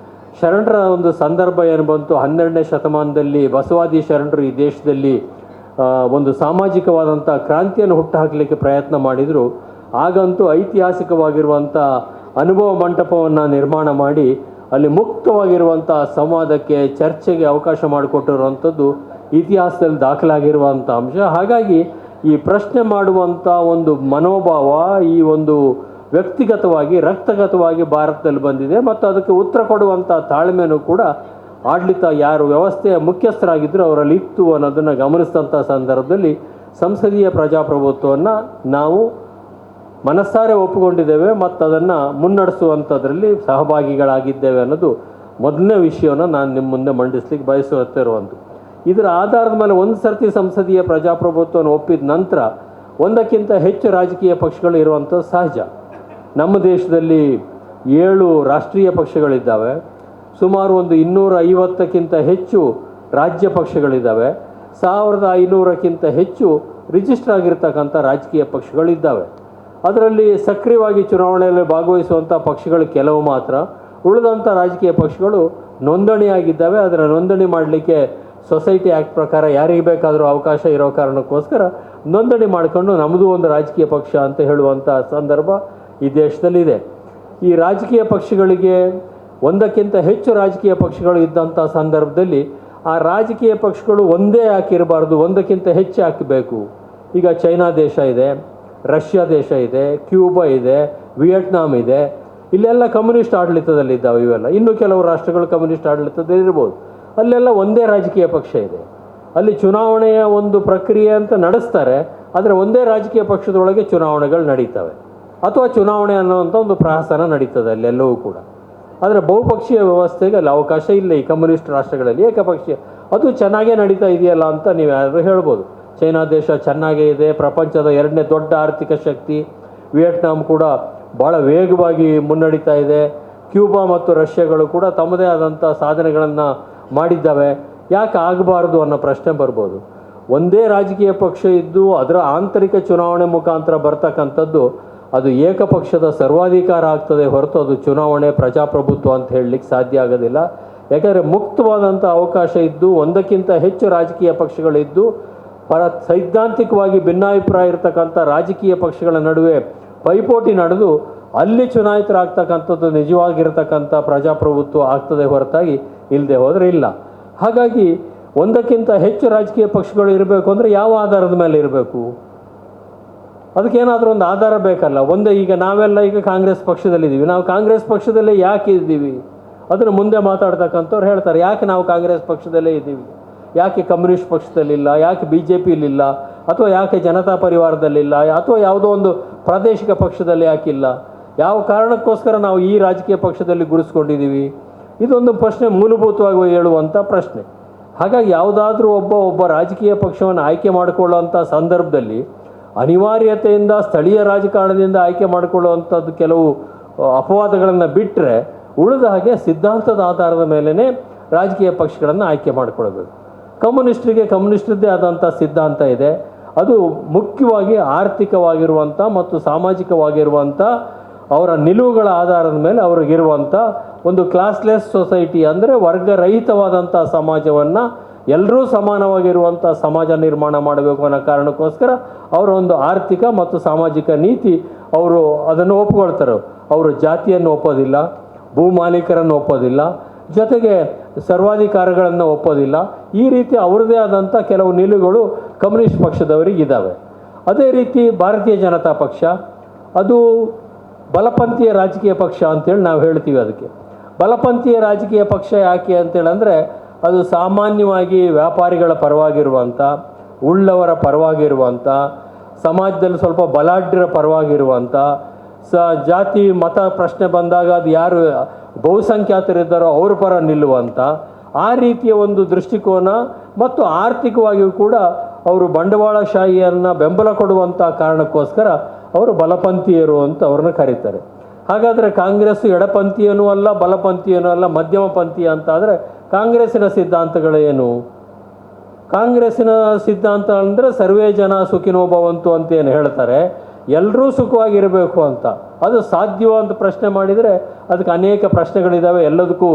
ಶರಣರ ಒಂದು ಸಂದರ್ಭ ಏನು ಬಂತು, 12ನೇ ಶತಮಾನದಲ್ಲಿ ಬಸವಾದಿ ಶರಣರು ಈ ದೇಶದಲ್ಲಿ ಒಂದು ಸಾಮಾಜಿಕವಾದಂಥ ಕ್ರಾಂತಿಯನ್ನು ಹುಟ್ಟುಹಾಕಲಿಕ್ಕೆ ಪ್ರಯತ್ನ ಮಾಡಿದರು. ಆಗಂತೂ ಐತಿಹಾಸಿಕವಾಗಿರುವಂಥ ಅನುಭವ ಮಂಟಪವನ್ನು ನಿರ್ಮಾಣ ಮಾಡಿ ಅಲ್ಲಿ ಮುಕ್ತವಾಗಿರುವಂಥ ಸಂವಾದಕ್ಕೆ, ಚರ್ಚೆಗೆ ಅವಕಾಶ ಮಾಡಿಕೊಟ್ಟಿರುವಂಥದ್ದು ಇತಿಹಾಸದಲ್ಲಿ ದಾಖಲಾಗಿರುವಂಥ ಅಂಶ. ಹಾಗಾಗಿ ಈ ಪ್ರಶ್ನೆ ಮಾಡುವಂಥ ಒಂದು ಮನೋಭಾವ ಈ ಒಂದು ವ್ಯಕ್ತಿಗತವಾಗಿ, ರಕ್ತಗತವಾಗಿ ಭಾರತದಲ್ಲಿ ಬಂದಿದೆ. ಮತ್ತು ಅದಕ್ಕೆ ಉತ್ತರ ಕೊಡುವಂಥ ತಾಳ್ಮೆನೂ ಕೂಡ ಆಡಳಿತ ಯಾರು ವ್ಯವಸ್ಥೆಯ ಮುಖ್ಯಸ್ಥರಾಗಿದ್ದರೂ ಅವರಲ್ಲಿ ಇತ್ತು ಅನ್ನೋದನ್ನು ಗಮನಿಸಿದಂಥ ಸಂದರ್ಭದಲ್ಲಿ ಸಂಸದೀಯ ಪ್ರಜಾಪ್ರಭುತ್ವವನ್ನು ನಾವು ಮನಸ್ಸಾರೆ ಒಪ್ಪಿಕೊಂಡಿದ್ದೇವೆ ಮತ್ತು ಅದನ್ನು ಮುನ್ನಡೆಸುವಂಥದ್ರಲ್ಲಿ ಸಹಭಾಗಿಗಳಾಗಿದ್ದೇವೆ ಅನ್ನೋದು ಮೊದಲನೇ ವಿಷಯವನ್ನು ನಾನು ನಿಮ್ಮ ಮುಂದೆ ಮಂಡಿಸ್ಲಿಕ್ಕೆ ಬಯಸುತ್ತಿರುವಂಥದ್ದು. ಇದರ ಆಧಾರದ ಮೇಲೆ ಒಂದು ಸರ್ತಿ ಸಂಸದೀಯ ಪ್ರಜಾಪ್ರಭುತ್ವವನ್ನು ಒಪ್ಪಿದ ನಂತರ ಒಂದಕ್ಕಿಂತ ಹೆಚ್ಚು ರಾಜಕೀಯ ಪಕ್ಷಗಳು ಇರುವಂಥದ್ದು ಸಹಜ. ನಮ್ಮ ದೇಶದಲ್ಲಿ 7 ರಾಷ್ಟ್ರೀಯ ಪಕ್ಷಗಳಿದ್ದಾವೆ, ಸುಮಾರು ಒಂದು 250ಕ್ಕಿಂತ ಹೆಚ್ಚು ರಾಜ್ಯ ಪಕ್ಷಗಳಿದ್ದಾವೆ, 1500ಕ್ಕಿಂತ ಹೆಚ್ಚು ರಿಜಿಸ್ಟರ್ ಆಗಿರ್ತಕ್ಕಂಥ ರಾಜಕೀಯ ಪಕ್ಷಗಳಿದ್ದಾವೆ. ಅದರಲ್ಲಿ ಸಕ್ರಿಯವಾಗಿ ಚುನಾವಣೆಯಲ್ಲಿ ಭಾಗವಹಿಸುವಂಥ ಪಕ್ಷಗಳು ಕೆಲವು ಮಾತ್ರ. ಉಳಿದಂಥ ರಾಜಕೀಯ ಪಕ್ಷಗಳು ನೋಂದಣಿಯಾಗಿದ್ದಾವೆ. ಅದರ ನೋಂದಣಿ ಮಾಡಲಿಕ್ಕೆ ಸೊಸೈಟಿ ಆ್ಯಕ್ಟ್ ಪ್ರಕಾರ ಯಾರಿಗೆ ಬೇಕಾದರೂ ಅವಕಾಶ ಇರೋ ಕಾರಣಕ್ಕೋಸ್ಕರ ನೋಂದಣಿ ಮಾಡಿಕೊಂಡು ನಮ್ಮದು ಒಂದು ರಾಜಕೀಯ ಪಕ್ಷ ಅಂತ ಹೇಳುವಂಥ ಸಂದರ್ಭ ಈ ದೇಶದಲ್ಲಿದೆ. ಈ ರಾಜಕೀಯ ಪಕ್ಷಗಳಿಗೆ ಒಂದಕ್ಕಿಂತ ಹೆಚ್ಚು ರಾಜಕೀಯ ಪಕ್ಷಗಳು ಇದ್ದಂಥ ಸಂದರ್ಭದಲ್ಲಿ ಆ ರಾಜಕೀಯ ಪಕ್ಷಗಳು ಒಂದೇ ಹಾಕಿರಬಾರ್ದು, ಒಂದಕ್ಕಿಂತ ಹೆಚ್ಚು ಹಾಕಬೇಕು. ಈಗ ಚೈನಾ ದೇಶ ಇದೆ, ರಷ್ಯಾ ದೇಶ ಇದೆ, ಕ್ಯೂಬಾ ಇದೆ, ವಿಯೆಟ್ನಾಂ ಇದೆ. ಇಲ್ಲೆಲ್ಲ ಕಮ್ಯುನಿಸ್ಟ್ ಆಡಳಿತದಲ್ಲಿದ್ದಾವೆ ಇವೆಲ್ಲ. ಇನ್ನು ಕೆಲವು ರಾಷ್ಟ್ರಗಳು ಕಮ್ಯುನಿಸ್ಟ್ ಆಡಳಿತದಲ್ಲಿರ್ಬೋದು. ಅಲ್ಲೆಲ್ಲ ಒಂದೇ ರಾಜಕೀಯ ಪಕ್ಷ ಇದೆ. ಅಲ್ಲಿ ಚುನಾವಣೆಯ ಒಂದು ಪ್ರಕ್ರಿಯೆ ಅಂತ ನಡೆಸ್ತಾರೆ, ಆದರೆ ಒಂದೇ ರಾಜಕೀಯ ಪಕ್ಷದೊಳಗೆ ಚುನಾವಣೆಗಳು ನಡೀತವೆ ಅಥವಾ ಚುನಾವಣೆ ಅನ್ನೋವಂಥ ಒಂದು ಪ್ರಹಸನ ನಡೀತದೆ ಅಲ್ಲೆಲ್ಲವೂ ಕೂಡ. ಆದರೆ ಬಹುಪಕ್ಷೀಯ ವ್ಯವಸ್ಥೆಗೆ ಅಲ್ಲಿ ಅವಕಾಶ ಇಲ್ಲ. ಈ ಕಮ್ಯುನಿಸ್ಟ್ ರಾಷ್ಟ್ರಗಳಲ್ಲಿ ಏಕಪಕ್ಷೀಯ ಅದು ಚೆನ್ನಾಗೇ ನಡೀತಾ ಇದೆಯಲ್ಲ ಅಂತ ನೀವು ಯಾರು ಹೇಳ್ಬೋದು. ಚೈನಾ ದೇಶ ಚೆನ್ನಾಗೇ ಇದೆ, ಪ್ರಪಂಚದ 2ನೇ ದೊಡ್ಡ ಆರ್ಥಿಕ ಶಕ್ತಿ. ವಿಯೆಟ್ನಾಂ ಕೂಡ ಭಾಳ ವೇಗವಾಗಿ ಮುನ್ನಡೀತಾ ಇದೆ. ಕ್ಯೂಬಾ ಮತ್ತು ರಷ್ಯಾಗಳು ಕೂಡ ತಮ್ಮದೇ ಆದಂಥ ಸಾಧನೆಗಳನ್ನು ಮಾಡಿದ್ದಾವೆ. ಯಾಕೆ ಆಗಬಾರ್ದು ಅನ್ನೋ ಪ್ರಶ್ನೆ ಬರ್ಬೋದು. ಒಂದೇ ರಾಜಕೀಯ ಪಕ್ಷ ಇದ್ದು ಅದರ ಆಂತರಿಕ ಚುನಾವಣೆ ಮುಖಾಂತರ ಬರ್ತಕ್ಕಂಥದ್ದು ಅದು ಏಕಪಕ್ಷದ ಸರ್ವಾಧಿಕಾರ ಆಗ್ತದೆ ಹೊರತು ಅದು ಚುನಾವಣೆ ಪ್ರಜಾಪ್ರಭುತ್ವ ಅಂತ ಹೇಳಲಿಕ್ಕೆ ಸಾಧ್ಯ ಆಗೋದಿಲ್ಲ. ಯಾಕಂದರೆ ಮುಕ್ತವಾದಂಥ ಅವಕಾಶ ಇದ್ದು ಒಂದಕ್ಕಿಂತ ಹೆಚ್ಚು ರಾಜಕೀಯ ಪಕ್ಷಗಳಿದ್ದು ಸೈದ್ಧಾಂತಿಕವಾಗಿ ಭಿನ್ನಾಭಿಪ್ರಾಯ ಇರತಕ್ಕಂಥ ರಾಜಕೀಯ ಪಕ್ಷಗಳ ನಡುವೆ ಪೈಪೋಟಿ ನಡೆದು ಅಲ್ಲಿ ಚುನಾಯಿತರಾಗ್ತಕ್ಕಂಥದ್ದು ನಿಜವಾಗಿರತಕ್ಕಂಥ ಪ್ರಜಾಪ್ರಭುತ್ವ ಆಗ್ತದೆ ಹೊರತಾಗಿ ಇಲ್ಲದೆ ಹೋದರೆ ಇಲ್ಲ. ಹಾಗಾಗಿ ಒಂದಕ್ಕಿಂತ ಹೆಚ್ಚು ರಾಜಕೀಯ ಪಕ್ಷಗಳು ಇರಬೇಕು ಅಂದರೆ ಯಾವ ಆಧಾರದ ಮೇಲೆ ಇರಬೇಕು? ಅದಕ್ಕೇನಾದರೂ ಒಂದು ಆಧಾರ ಬೇಕಲ್ಲ. ಒಂದೇ ಈಗ ನಾವೆಲ್ಲ ಈಗ ಕಾಂಗ್ರೆಸ್ ಪಕ್ಷದಲ್ಲಿದ್ದೀವಿ, ನಾವು ಕಾಂಗ್ರೆಸ್ ಪಕ್ಷದಲ್ಲೇ ಯಾಕೆ ಇದ್ದೀವಿ ಅದನ್ನು ಮುಂದೆ ಮಾತಾಡ್ತಕ್ಕಂಥವ್ರು ಹೇಳ್ತಾರೆ, ಯಾಕೆ ನಾವು ಕಾಂಗ್ರೆಸ್ ಪಕ್ಷದಲ್ಲೇ ಇದ್ದೀವಿ, ಯಾಕೆ ಕಮ್ಯುನಿಸ್ಟ್ ಪಕ್ಷದಲ್ಲಿಲ್ಲ, ಯಾಕೆ BJPಲಿಲ್ಲ, ಅಥವಾ ಯಾಕೆ ಜನತಾ ಪರಿವಾರದಲ್ಲಿಲ್ಲ, ಅಥವಾ ಯಾವುದೋ ಒಂದು ಪ್ರಾದೇಶಿಕ ಪಕ್ಷದಲ್ಲಿ ಯಾಕಿಲ್ಲ, ಯಾವ ಕಾರಣಕ್ಕೋಸ್ಕರ ನಾವು ಈ ರಾಜಕೀಯ ಪಕ್ಷದಲ್ಲಿ ಗುರುಸ್ಕೊಂಡಿದ್ದೀವಿ? ಇದೊಂದು ಪ್ರಶ್ನೆ, ಮೂಲಭೂತವಾಗಿ ಹೇಳುವಂಥ ಪ್ರಶ್ನೆ. ಹಾಗಾಗಿ ಯಾವುದಾದ್ರೂ ಒಬ್ಬ ರಾಜಕೀಯ ಪಕ್ಷವನ್ನು ಆಯ್ಕೆ ಮಾಡಿಕೊಳ್ಳುವಂಥ ಸಂದರ್ಭದಲ್ಲಿ ಅನಿವಾರ್ಯತೆಯಿಂದ ಸ್ಥಳೀಯ ರಾಜಕಾರಣದಿಂದ ಆಯ್ಕೆ ಮಾಡಿಕೊಳ್ಳುವಂಥದ್ದು ಕೆಲವು ಅಪವಾದಗಳನ್ನು ಬಿಟ್ಟರೆ ಉಳಿದ ಹಾಗೆ ಸಿದ್ಧಾಂತದ ಆಧಾರದ ಮೇಲೇ ರಾಜಕೀಯ ಪಕ್ಷಗಳನ್ನು ಆಯ್ಕೆ ಮಾಡಿಕೊಳ್ಬೇಕು. ಕಮ್ಯುನಿಸ್ಟರಿಗೆ ಕಮ್ಯುನಿಸ್ಟ್ರದ್ದೇ ಆದಂಥ ಸಿದ್ಧಾಂತ ಇದೆ. ಅದು ಮುಖ್ಯವಾಗಿ ಆರ್ಥಿಕವಾಗಿರುವಂಥ ಮತ್ತು ಸಾಮಾಜಿಕವಾಗಿರುವಂಥ ಅವರ ನಿಲುವುಗಳ ಆಧಾರದ ಮೇಲೆ ಅವ್ರಿಗಿರುವಂಥ ಒಂದು ಕ್ಲಾಸ್ಲೆಸ್ ಸೊಸೈಟಿ, ಅಂದರೆ ವರ್ಗರಹಿತವಾದಂಥ ಸಮಾಜವನ್ನು ಎಲ್ಲರೂ ಸಮಾನವಾಗಿರುವಂಥ ಸಮಾಜ ನಿರ್ಮಾಣ ಮಾಡಬೇಕು ಅನ್ನೋ ಕಾರಣಕ್ಕೋಸ್ಕರ ಅವರ ಒಂದು ಆರ್ಥಿಕ ಮತ್ತು ಸಾಮಾಜಿಕ ನೀತಿ ಅವರು ಅದನ್ನು ಒಪ್ಕೊಳ್ತಾರೆ. ಅವರು ಜಾತಿಯನ್ನು ಒಪ್ಪೋದಿಲ್ಲ, ಭೂ ಮಾಲೀಕರನ್ನು ಒಪ್ಪೋದಿಲ್ಲ, ಜೊತೆಗೆ ಸರ್ವಾಧಿಕಾರಗಳನ್ನು ಒಪ್ಪೋದಿಲ್ಲ. ಈ ರೀತಿ ಅವ್ರದ್ದೇ ಆದಂಥ ಕೆಲವು ನಿಲುವುಗಳು ಕಮ್ಯುನಿಸ್ಟ್ ಪಕ್ಷದವರಿಗಿದ್ದಾವೆ. ಅದೇ ರೀತಿ ಭಾರತೀಯ ಜನತಾ ಪಕ್ಷ ಅದು ಬಲಪಂಥೀಯ ರಾಜಕೀಯ ಪಕ್ಷ ಅಂತೇಳಿ ನಾವು ಹೇಳ್ತೀವಿ. ಅದಕ್ಕೆ ಬಲಪಂಥೀಯ ರಾಜಕೀಯ ಪಕ್ಷ ಯಾಕೆ ಅಂತೇಳಂದರೆ ಅದು ಸಾಮಾನ್ಯವಾಗಿ ವ್ಯಾಪಾರಿಗಳ ಪರವಾಗಿರುವಂಥ, ಉಳ್ಳವರ ಪರವಾಗಿರುವಂಥ, ಸಮಾಜದಲ್ಲಿ ಸ್ವಲ್ಪ ಬಲಾಢ್ಯರ ಪರವಾಗಿರುವಂಥ, ಜಾತಿ ಮತ ಪ್ರಶ್ನೆ ಬಂದಾಗ ಅದು ಯಾರು ಬಹುಸಂಖ್ಯಾತರಿದ್ದಾರೋ ಅವ್ರ ಪರ ನಿಲ್ಲುವಂಥ ಆ ರೀತಿಯ ಒಂದು ದೃಷ್ಟಿಕೋನ ಮತ್ತು ಆರ್ಥಿಕವಾಗಿಯೂ ಕೂಡ ಅವರು ಬಂಡವಾಳಶಾಹಿಯನ್ನು ಬೆಂಬಲ ಕೊಡುವಂಥ ಕಾರಣಕ್ಕೋಸ್ಕರ ಅವರು ಬಲಪಂಥೀಯರು ಅಂತ ಅವ್ರನ್ನ ಕರೀತಾರೆ. ಹಾಗಾದರೆ ಕಾಂಗ್ರೆಸ್ಸು ಎಡಪಂಥೀಯನೂ ಅಲ್ಲ, ಬಲಪಂಥೀಯನೂ ಅಲ್ಲ, ಮಧ್ಯಮ ಪಂಥೀಯ ಅಂತ ಆದರೆ ಕಾಂಗ್ರೆಸ್ಸಿನ ಸಿದ್ಧಾಂತಗಳೇನು? ಕಾಂಗ್ರೆಸ್ಸಿನ ಸಿದ್ಧಾಂತ ಅಂದರೆ ಸರ್ವೇ ಜನ ಸುಖಿನೋ ಭವಂತು ಅಂತೇನು ಹೇಳ್ತಾರೆ, ಎಲ್ಲರೂ ಸುಖವಾಗಿರಬೇಕು ಅಂತ. ಅದು ಸಾಧ್ಯವೋ ಅಂತ ಪ್ರಶ್ನೆ ಮಾಡಿದರೆ ಅದಕ್ಕೆ ಅನೇಕ ಪ್ರಶ್ನೆಗಳಿದ್ದಾವೆ, ಎಲ್ಲದಕ್ಕೂ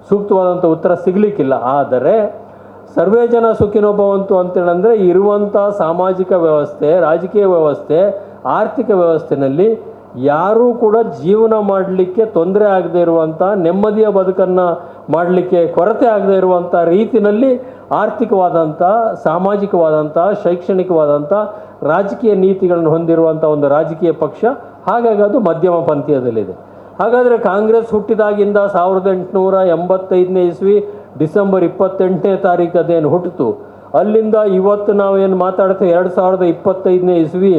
ಸೂಕ್ತವಾದಂಥ ಉತ್ತರ ಸಿಗಲಿಕ್ಕಿಲ್ಲ. ಆದರೆ ಸರ್ವೇ ಜನ ಸುಖಿನೋ ಭವಂತು ಅಂತೇಳಂದರೆ ಇರುವಂಥ ಸಾಮಾಜಿಕ ವ್ಯವಸ್ಥೆ, ರಾಜಕೀಯ ವ್ಯವಸ್ಥೆ, ಆರ್ಥಿಕ ವ್ಯವಸ್ಥೆಯಲ್ಲಿ ಯಾರೂ ಕೂಡ ಜೀವನ ಮಾಡಲಿಕ್ಕೆ ತೊಂದರೆ ಆಗದೇ ಇರುವಂಥ, ನೆಮ್ಮದಿಯ ಬದುಕನ್ನು ಮಾಡಲಿಕ್ಕೆ ಕೊರತೆ ಆಗದೇ ಇರುವಂಥ ರೀತಿಯಲ್ಲಿ ಆರ್ಥಿಕವಾದಂಥ, ಸಾಮಾಜಿಕವಾದಂಥ, ಶೈಕ್ಷಣಿಕವಾದಂಥ ರಾಜಕೀಯ ನೀತಿಗಳನ್ನು ಹೊಂದಿರುವಂಥ ಒಂದು ರಾಜಕೀಯ ಪಕ್ಷ. ಹಾಗಾಗಿ ಅದು ಮಧ್ಯಮ ಪಂಥೀಯದಲ್ಲಿದೆ. ಹಾಗಾದರೆ ಕಾಂಗ್ರೆಸ್ ಹುಟ್ಟಿದಾಗಿಂದ 1885ನೇ ಇಸ್ವಿ ಡಿಸೆಂಬರ್ 28ನೇ ತಾರೀಕು ಅದೇನು ಹುಟ್ಟಿತು, ಅಲ್ಲಿಂದ ಇವತ್ತು ನಾವೇನು ಮಾತಾಡ್ತೇವೆ 2025ನೇ ಇಸ್ವಿ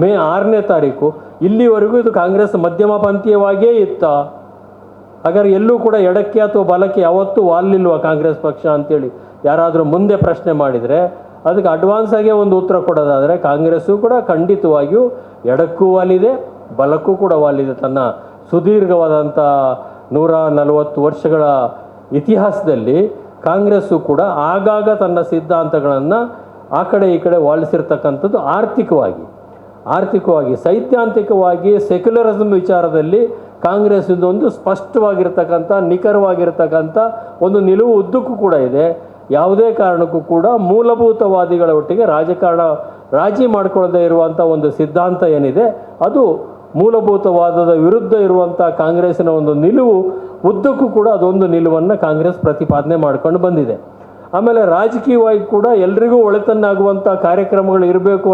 ಮೇ 6ನೇ ತಾರೀಕು, ಇಲ್ಲಿವರೆಗೂ ಇದು ಕಾಂಗ್ರೆಸ್ ಮಧ್ಯಮ ಪಂಥೀಯವಾಗಿಯೇ ಇತ್ತ? ಹಾಗಾದ್ರೆ ಎಲ್ಲೂ ಕೂಡ ಎಡಕ್ಕೆ ಅಥವಾ ಬಲಕ್ಕೆ ಯಾವತ್ತೂ ವಾಲಿಲ್ವ ಕಾಂಗ್ರೆಸ್ ಪಕ್ಷ ಅಂತೇಳಿ ಯಾರಾದರೂ ಮುಂದೆ ಪ್ರಶ್ನೆ ಮಾಡಿದರೆ ಅದಕ್ಕೆ ಅಡ್ವಾನ್ಸಾಗೆ ಒಂದು ಉತ್ತರ ಕೊಡೋದಾದರೆ ಕಾಂಗ್ರೆಸ್ಸು ಕೂಡ ಖಂಡಿತವಾಗಿಯೂ ಎಡಕ್ಕೂ ವಾಲಿದೆ, ಬಲಕ್ಕೂ ಕೂಡ ವಾಲಿದೆ. ತನ್ನ ಸುದೀರ್ಘವಾದಂಥ 140 ವರ್ಷಗಳ ಇತಿಹಾಸದಲ್ಲಿ ಕಾಂಗ್ರೆಸ್ಸು ಕೂಡ ಆಗಾಗ ತನ್ನ ಸಿದ್ಧಾಂತಗಳನ್ನು ಆ ಕಡೆ ಈ ಕಡೆ ವಾಲಿಸಿರ್ತಕ್ಕಂಥದ್ದು. ಆರ್ಥಿಕವಾಗಿ ಸೈದ್ಧಾಂತಿಕವಾಗಿ ಸೆಕ್ಯುಲರಿಸಮ್ ವಿಚಾರದಲ್ಲಿ ಕಾಂಗ್ರೆಸ್ ಇದೊಂದು ಸ್ಪಷ್ಟವಾಗಿರ್ತಕ್ಕಂಥ, ನಿಖರವಾಗಿರ್ತಕ್ಕಂಥ ಒಂದು ನಿಲುವು ಉದ್ದಕ್ಕೂ ಕೂಡ ಇದೆ. ಯಾವುದೇ ಕಾರಣಕ್ಕೂ ಕೂಡ ಮೂಲಭೂತವಾದಿಗಳ ಒಟ್ಟಿಗೆ ರಾಜಿ ಮಾಡಿಕೊಳ್ಳದೇ ಇರುವಂಥ ಒಂದು ಸಿದ್ಧಾಂತ ಏನಿದೆ ಅದು ಮೂಲಭೂತವಾದದ ವಿರುದ್ಧ ಇರುವಂಥ ಕಾಂಗ್ರೆಸ್ಸಿನ ಒಂದು ನಿಲುವು ಉದ್ದಕ್ಕೂ ಕೂಡ ಅದೊಂದು ನಿಲುವನ್ನು ಕಾಂಗ್ರೆಸ್ ಪ್ರತಿಪಾದನೆ ಮಾಡ್ಕೊಂಡು ಬಂದಿದೆ. ಆಮೇಲೆ ರಾಜಕೀಯವಾಗಿ ಕೂಡ ಎಲ್ರಿಗೂ ಒಳಿತನ್ನಾಗುವಂಥ ಕಾರ್ಯಕ್ರಮಗಳು ಇರಬೇಕು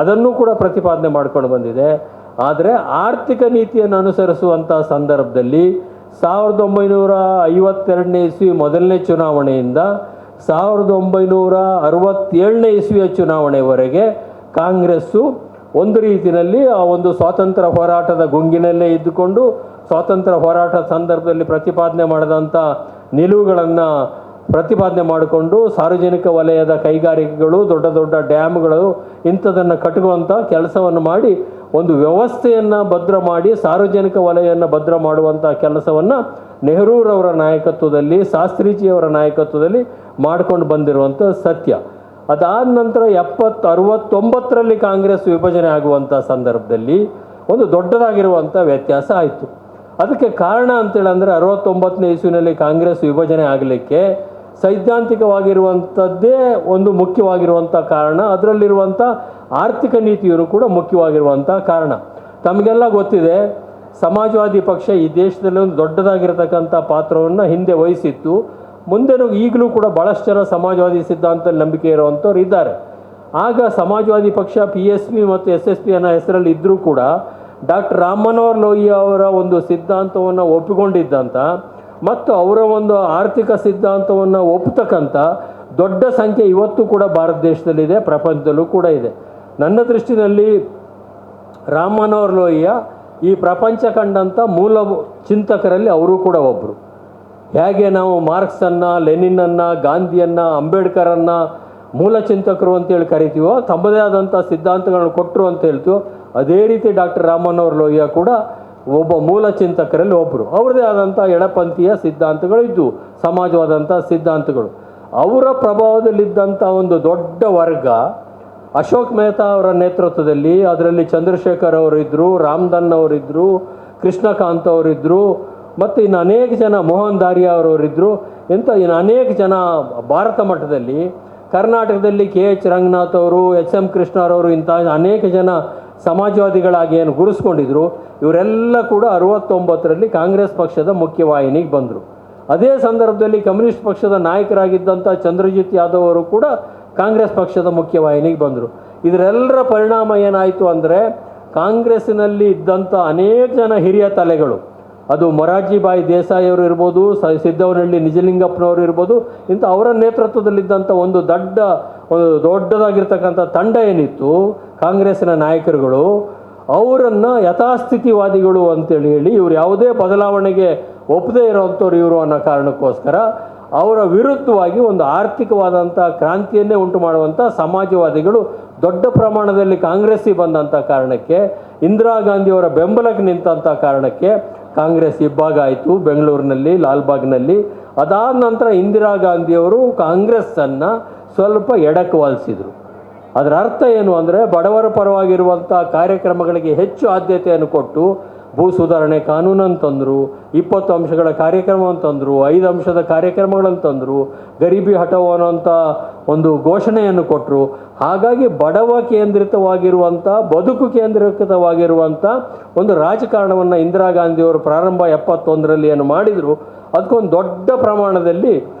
ಅದನ್ನು ಕೂಡ ಪ್ರತಿಪಾದನೆ ಮಾಡ್ಕೊಂಡು ಬಂದಿದೆ. ಆದರೆ ಆರ್ಥಿಕ ನೀತಿಯನ್ನು ಅನುಸರಿಸುವಂಥ ಸಂದರ್ಭದಲ್ಲಿ 1952ನೇ ಇಸ್ವಿ ಮೊದಲನೇ ಚುನಾವಣೆಯಿಂದ 1967ನೇ ಇಸ್ವಿಯ ಚುನಾವಣೆವರೆಗೆ ಕಾಂಗ್ರೆಸ್ಸು ಒಂದು ರೀತಿಯಲ್ಲಿ ಆ ಒಂದು ಸ್ವಾತಂತ್ರ್ಯ ಹೋರಾಟದ ಗುಂಗಿನಲ್ಲೇ ಇದ್ದುಕೊಂಡು ಸ್ವಾತಂತ್ರ್ಯ ಹೋರಾಟದ ಸಂದರ್ಭದಲ್ಲಿ ಪ್ರತಿಪಾದನೆ ಮಾಡಿದಂಥ ನಿಲುವುಗಳನ್ನು ಪ್ರತಿಪಾದನೆ ಮಾಡಿಕೊಂಡು ಸಾರ್ವಜನಿಕ ವಲಯದ ಕೈಗಾರಿಕೆಗಳು, ದೊಡ್ಡ ದೊಡ್ಡ ಡ್ಯಾಮ್ಗಳು ಇಂಥದನ್ನು ಕಟ್ಟುವಂಥ ಕೆಲಸವನ್ನು ಮಾಡಿ ಒಂದು ವ್ಯವಸ್ಥೆಯನ್ನು ಭದ್ರ ಮಾಡಿ ಸಾರ್ವಜನಿಕ ವಲಯವನ್ನು ಭದ್ರ ಮಾಡುವಂಥ ಕೆಲಸವನ್ನು ನೆಹರೂರವರ ನಾಯಕತ್ವದಲ್ಲಿ, ಶಾಸ್ತ್ರೀಜಿಯವರ ನಾಯಕತ್ವದಲ್ಲಿ ಮಾಡ್ಕೊಂಡು ಬಂದಿರುವಂಥ ಸತ್ಯ. ಅದಾದ ನಂತರ 69 ಕಾಂಗ್ರೆಸ್ ವಿಭಜನೆ ಆಗುವಂಥ ಸಂದರ್ಭದಲ್ಲಿ ಒಂದು ದೊಡ್ಡದಾಗಿರುವಂಥ ವ್ಯತ್ಯಾಸ ಆಯಿತು. ಅದಕ್ಕೆ ಕಾರಣ ಅಂತೇಳಂದರೆ 69ನೇ ಇಸ್ವಿನಲ್ಲಿ ಕಾಂಗ್ರೆಸ್ ವಿಭಜನೆ ಆಗಲಿಕ್ಕೆ ಸೈದ್ಧಾಂತಿಕವಾಗಿರುವಂಥದ್ದೇ ಒಂದು ಮುಖ್ಯವಾಗಿರುವಂಥ ಕಾರಣ. ಅದರಲ್ಲಿರುವಂಥ ಆರ್ಥಿಕ ನೀತಿಯರು ಕೂಡ ಮುಖ್ಯವಾಗಿರುವಂಥ ಕಾರಣ. ತಮಗೆಲ್ಲ ಗೊತ್ತಿದೆ, ಸಮಾಜವಾದಿ ಪಕ್ಷ ಈ ದೇಶದಲ್ಲಿ ಒಂದು ದೊಡ್ಡದಾಗಿರ್ತಕ್ಕಂಥ ಪಾತ್ರವನ್ನು ಹಿಂದೆ ವಹಿಸಿತ್ತು. ಮುಂದೆನೂ ಈಗಲೂ ಕೂಡ ಭಾಳಷ್ಟು ಜನ ಸಮಾಜವಾದಿ ಸಿದ್ಧಾಂತದಲ್ಲಿ ನಂಬಿಕೆ ಇರುವಂಥವ್ರು ಇದ್ದಾರೆ. ಆಗ ಸಮಾಜವಾದಿ ಪಕ್ಷ PSP ಮತ್ತು SSP ಅನ್ನೋ ಹೆಸರಲ್ಲಿ ಇದ್ದರೂ ಕೂಡ ಡಾಕ್ಟರ್ ರಾಮ್ ಮನೋಹರ್ ಲೋಹಿಯಾ ಅವರ ಒಂದು ಸಿದ್ಧಾಂತವನ್ನು ಒಪ್ಪಿಕೊಂಡಿದ್ದಂಥ ಮತ್ತು ಅವರ ಒಂದು ಆರ್ಥಿಕ ಸಿದ್ಧಾಂತವನ್ನು ಒಪ್ಪತಕ್ಕಂಥ ದೊಡ್ಡ ಸಂಖ್ಯೆ ಇವತ್ತು ಕೂಡ ಭಾರತ ದೇಶದಲ್ಲಿದೆ, ಪ್ರಪಂಚದಲ್ಲೂ ಕೂಡ ಇದೆ. ನನ್ನ ದೃಷ್ಟಿನಲ್ಲಿ ರಾಮ್ ಮನೋಹರ್ ಲೋಹಿಯಾ ಈ ಪ್ರಪಂಚ ಕಂಡಂಥ ಮೂಲ ಚಿಂತಕರಲ್ಲಿ ಅವರು ಕೂಡ ಒಬ್ಬರು. ಹೇಗೆ ನಾವು ಮಾರ್ಕ್ಸನ್ನು, ಲೆನಿನನ್ನು, ಗಾಂಧಿಯನ್ನು, ಅಂಬೇಡ್ಕರನ್ನು ಮೂಲ ಚಿಂತಕರು ಅಂತೇಳಿ ಕರಿತೀವೋ, ತಮ್ಮದೇ ಆದಂಥ ಸಿದ್ಧಾಂತಗಳನ್ನು ಕೊಟ್ಟರು ಅಂತ ಹೇಳ್ತೀವೋ, ಅದೇ ರೀತಿ ಡಾಕ್ಟರ್ ರಾಮ್ ಮನೋಹರ್ ಲೋಹಿಯಾ ಕೂಡ ಒಬ್ಬ ಮೂಲ ಚಿಂತಕರಲ್ಲಿ ಒಬ್ಬರು. ಅವ್ರದ್ದೇ ಆದಂಥ ಎಡಪಂಥೀಯ ಸಿದ್ಧಾಂತಗಳು ಇದ್ದವು, ಸಮಾಜವಾದಂಥ ಸಿದ್ಧಾಂತಗಳು. ಅವರ ಪ್ರಭಾವದಲ್ಲಿದ್ದಂಥ ಒಂದು ದೊಡ್ಡ ವರ್ಗ ಅಶೋಕ್ ಮೆಹ್ತಾ ಅವರ ನೇತೃತ್ವದಲ್ಲಿ, ಅದರಲ್ಲಿ ಚಂದ್ರಶೇಖರ್ ಅವರಿದ್ದರು, ರಾಮದನ್ ಅವರಿದ್ದರು, ಕೃಷ್ಣಕಾಂತ್ ಅವರಿದ್ದರು, ಮತ್ತು ಇನ್ನು ಅನೇಕ ಜನ, ಮೋಹನ್ ದಾರಿಯಾ ಅವರವರಿದ್ದರು. ಇನ್ನು ಅನೇಕ ಜನ ಭಾರತ ಮಟ್ಟದಲ್ಲಿ, ಕರ್ನಾಟಕದಲ್ಲಿ KH ರಂಗನಾಥ್ ಅವರು, HM ಕೃಷ್ಣರವರು, ಇಂಥ ಅನೇಕ ಜನ ಸಮಾಜವಾದಿಗಳಾಗಿ ಏನು ಗುರುಸ್ಕೊಂಡಿದ್ರು. ಇವರೆಲ್ಲ ಕೂಡ 69ರಲ್ಲಿ ಕಾಂಗ್ರೆಸ್ ಪಕ್ಷದ ಮುಖ್ಯವಾಹಿನಿಗೆ ಬಂದರು. ಅದೇ ಸಂದರ್ಭದಲ್ಲಿ ಕಮ್ಯುನಿಸ್ಟ್ ಪಕ್ಷದ ನಾಯಕರಾಗಿದ್ದಂಥ ಚಂದ್ರಜಿತ್ ಯಾದವ್ ಅವರು ಕೂಡ ಕಾಂಗ್ರೆಸ್ ಪಕ್ಷದ ಮುಖ್ಯವಾಹಿನಿಗೆ ಬಂದರು. ಇದರೆಲ್ಲರ ಪರಿಣಾಮ ಏನಾಯಿತು ಅಂದರೆ, ಕಾಂಗ್ರೆಸ್ಸಿನಲ್ಲಿ ಇದ್ದಂಥ ಅನೇಕ ಜನ ಹಿರಿಯ ತಲೆಗಳು, ಅದು ಮೊರಾರ್ಜಿ ಭಾಯ್ ದೇಸಾಯಿ ಅವರು ಇರ್ಬೋದು, ಸಿದ್ದವನಹಳ್ಳಿ ನಿಜಲಿಂಗಪ್ಪನವರು ಇರ್ಬೋದು, ಇಂಥ ಅವರ ನೇತೃತ್ವದಲ್ಲಿದ್ದಂಥ ಒಂದು ದೊಡ್ಡದಾಗಿರ್ತಕ್ಕಂಥ ತಂಡ ಏನಿತ್ತು ಕಾಂಗ್ರೆಸ್ಸಿನ ನಾಯಕರುಗಳು, ಅವರನ್ನು ಯಥಾಸ್ಥಿತಿವಾದಿಗಳು ಅಂತೇಳಿ ಇವರು ಯಾವುದೇ ಬದಲಾವಣೆಗೆ ಒಪ್ಪದೇ ಇರೋವಂಥವ್ರು ಇವರು ಅನ್ನೋ ಕಾರಣಕ್ಕೋಸ್ಕರ ಅವರ ವಿರುದ್ಧವಾಗಿ ಒಂದು ಆರ್ಥಿಕವಾದಂಥ ಕ್ರಾಂತಿಯನ್ನೇ ಉಂಟು ಮಾಡುವಂಥ ಸಮಾಜವಾದಿಗಳು ದೊಡ್ಡ ಪ್ರಮಾಣದಲ್ಲಿ ಕಾಂಗ್ರೆಸ್ಸಿಗೆ ಬಂದಂಥ ಕಾರಣಕ್ಕೆ, ಇಂದಿರಾ ಗಾಂಧಿಯವರ ಬೆಂಬಲಕ್ಕೆ ನಿಂತಂಥ ಕಾರಣಕ್ಕೆ ಕಾಂಗ್ರೆಸ್ ಇಬ್ಬಾಗ ಆಯಿತು ಬೆಂಗಳೂರಿನಲ್ಲಿ, ಲಾಲ್ಬಾಗ್ನಲ್ಲಿ. ಅದಾದ ನಂತರ ಇಂದಿರಾ ಗಾಂಧಿಯವರು ಕಾಂಗ್ರೆಸ್ಸನ್ನು ಸ್ವಲ್ಪ ಎಡಕ್ಕೆ ವಾಲಿಸಿದರು. ಅದರ ಅರ್ಥ ಏನು ಅಂದರೆ, ಬಡವರ ಪರವಾಗಿರುವಂಥ ಕಾರ್ಯಕ್ರಮಗಳಿಗೆ ಹೆಚ್ಚು ಆದ್ಯತೆಯನ್ನು ಕೊಟ್ಟು ಭೂ ಸುಧಾರಣೆ ಕಾನೂನನ್ನು ತಂದರು, 20 ಅಂಶಗಳ ಕಾರ್ಯಕ್ರಮವನ್ನು ತಂದರು, 5 ಅಂಶದ ಕಾರ್ಯಕ್ರಮಗಳನ್ನು ತಂದರು, ಗರೀಬಿ ಹಠಾವೋ ಅನ್ನೋಂಥ ಒಂದು ಘೋಷಣೆಯನ್ನು ಕೊಟ್ಟರು. ಹಾಗಾಗಿ ಬಡವ ಕೇಂದ್ರಿತವಾಗಿರುವಂಥ, ಬದುಕು ಕೇಂದ್ರಿತವಾಗಿರುವಂಥ ಒಂದು ರಾಜಕಾರಣವನ್ನು ಇಂದಿರಾ ಗಾಂಧಿಯವರು ಪ್ರಾರಂಭ 71ರಲ್ಲಿ ಏನು ಮಾಡಿದರು, ಅದಕ್ಕೊಂದು ದೊಡ್ಡ ಪ್ರಮಾಣದಲ್ಲಿ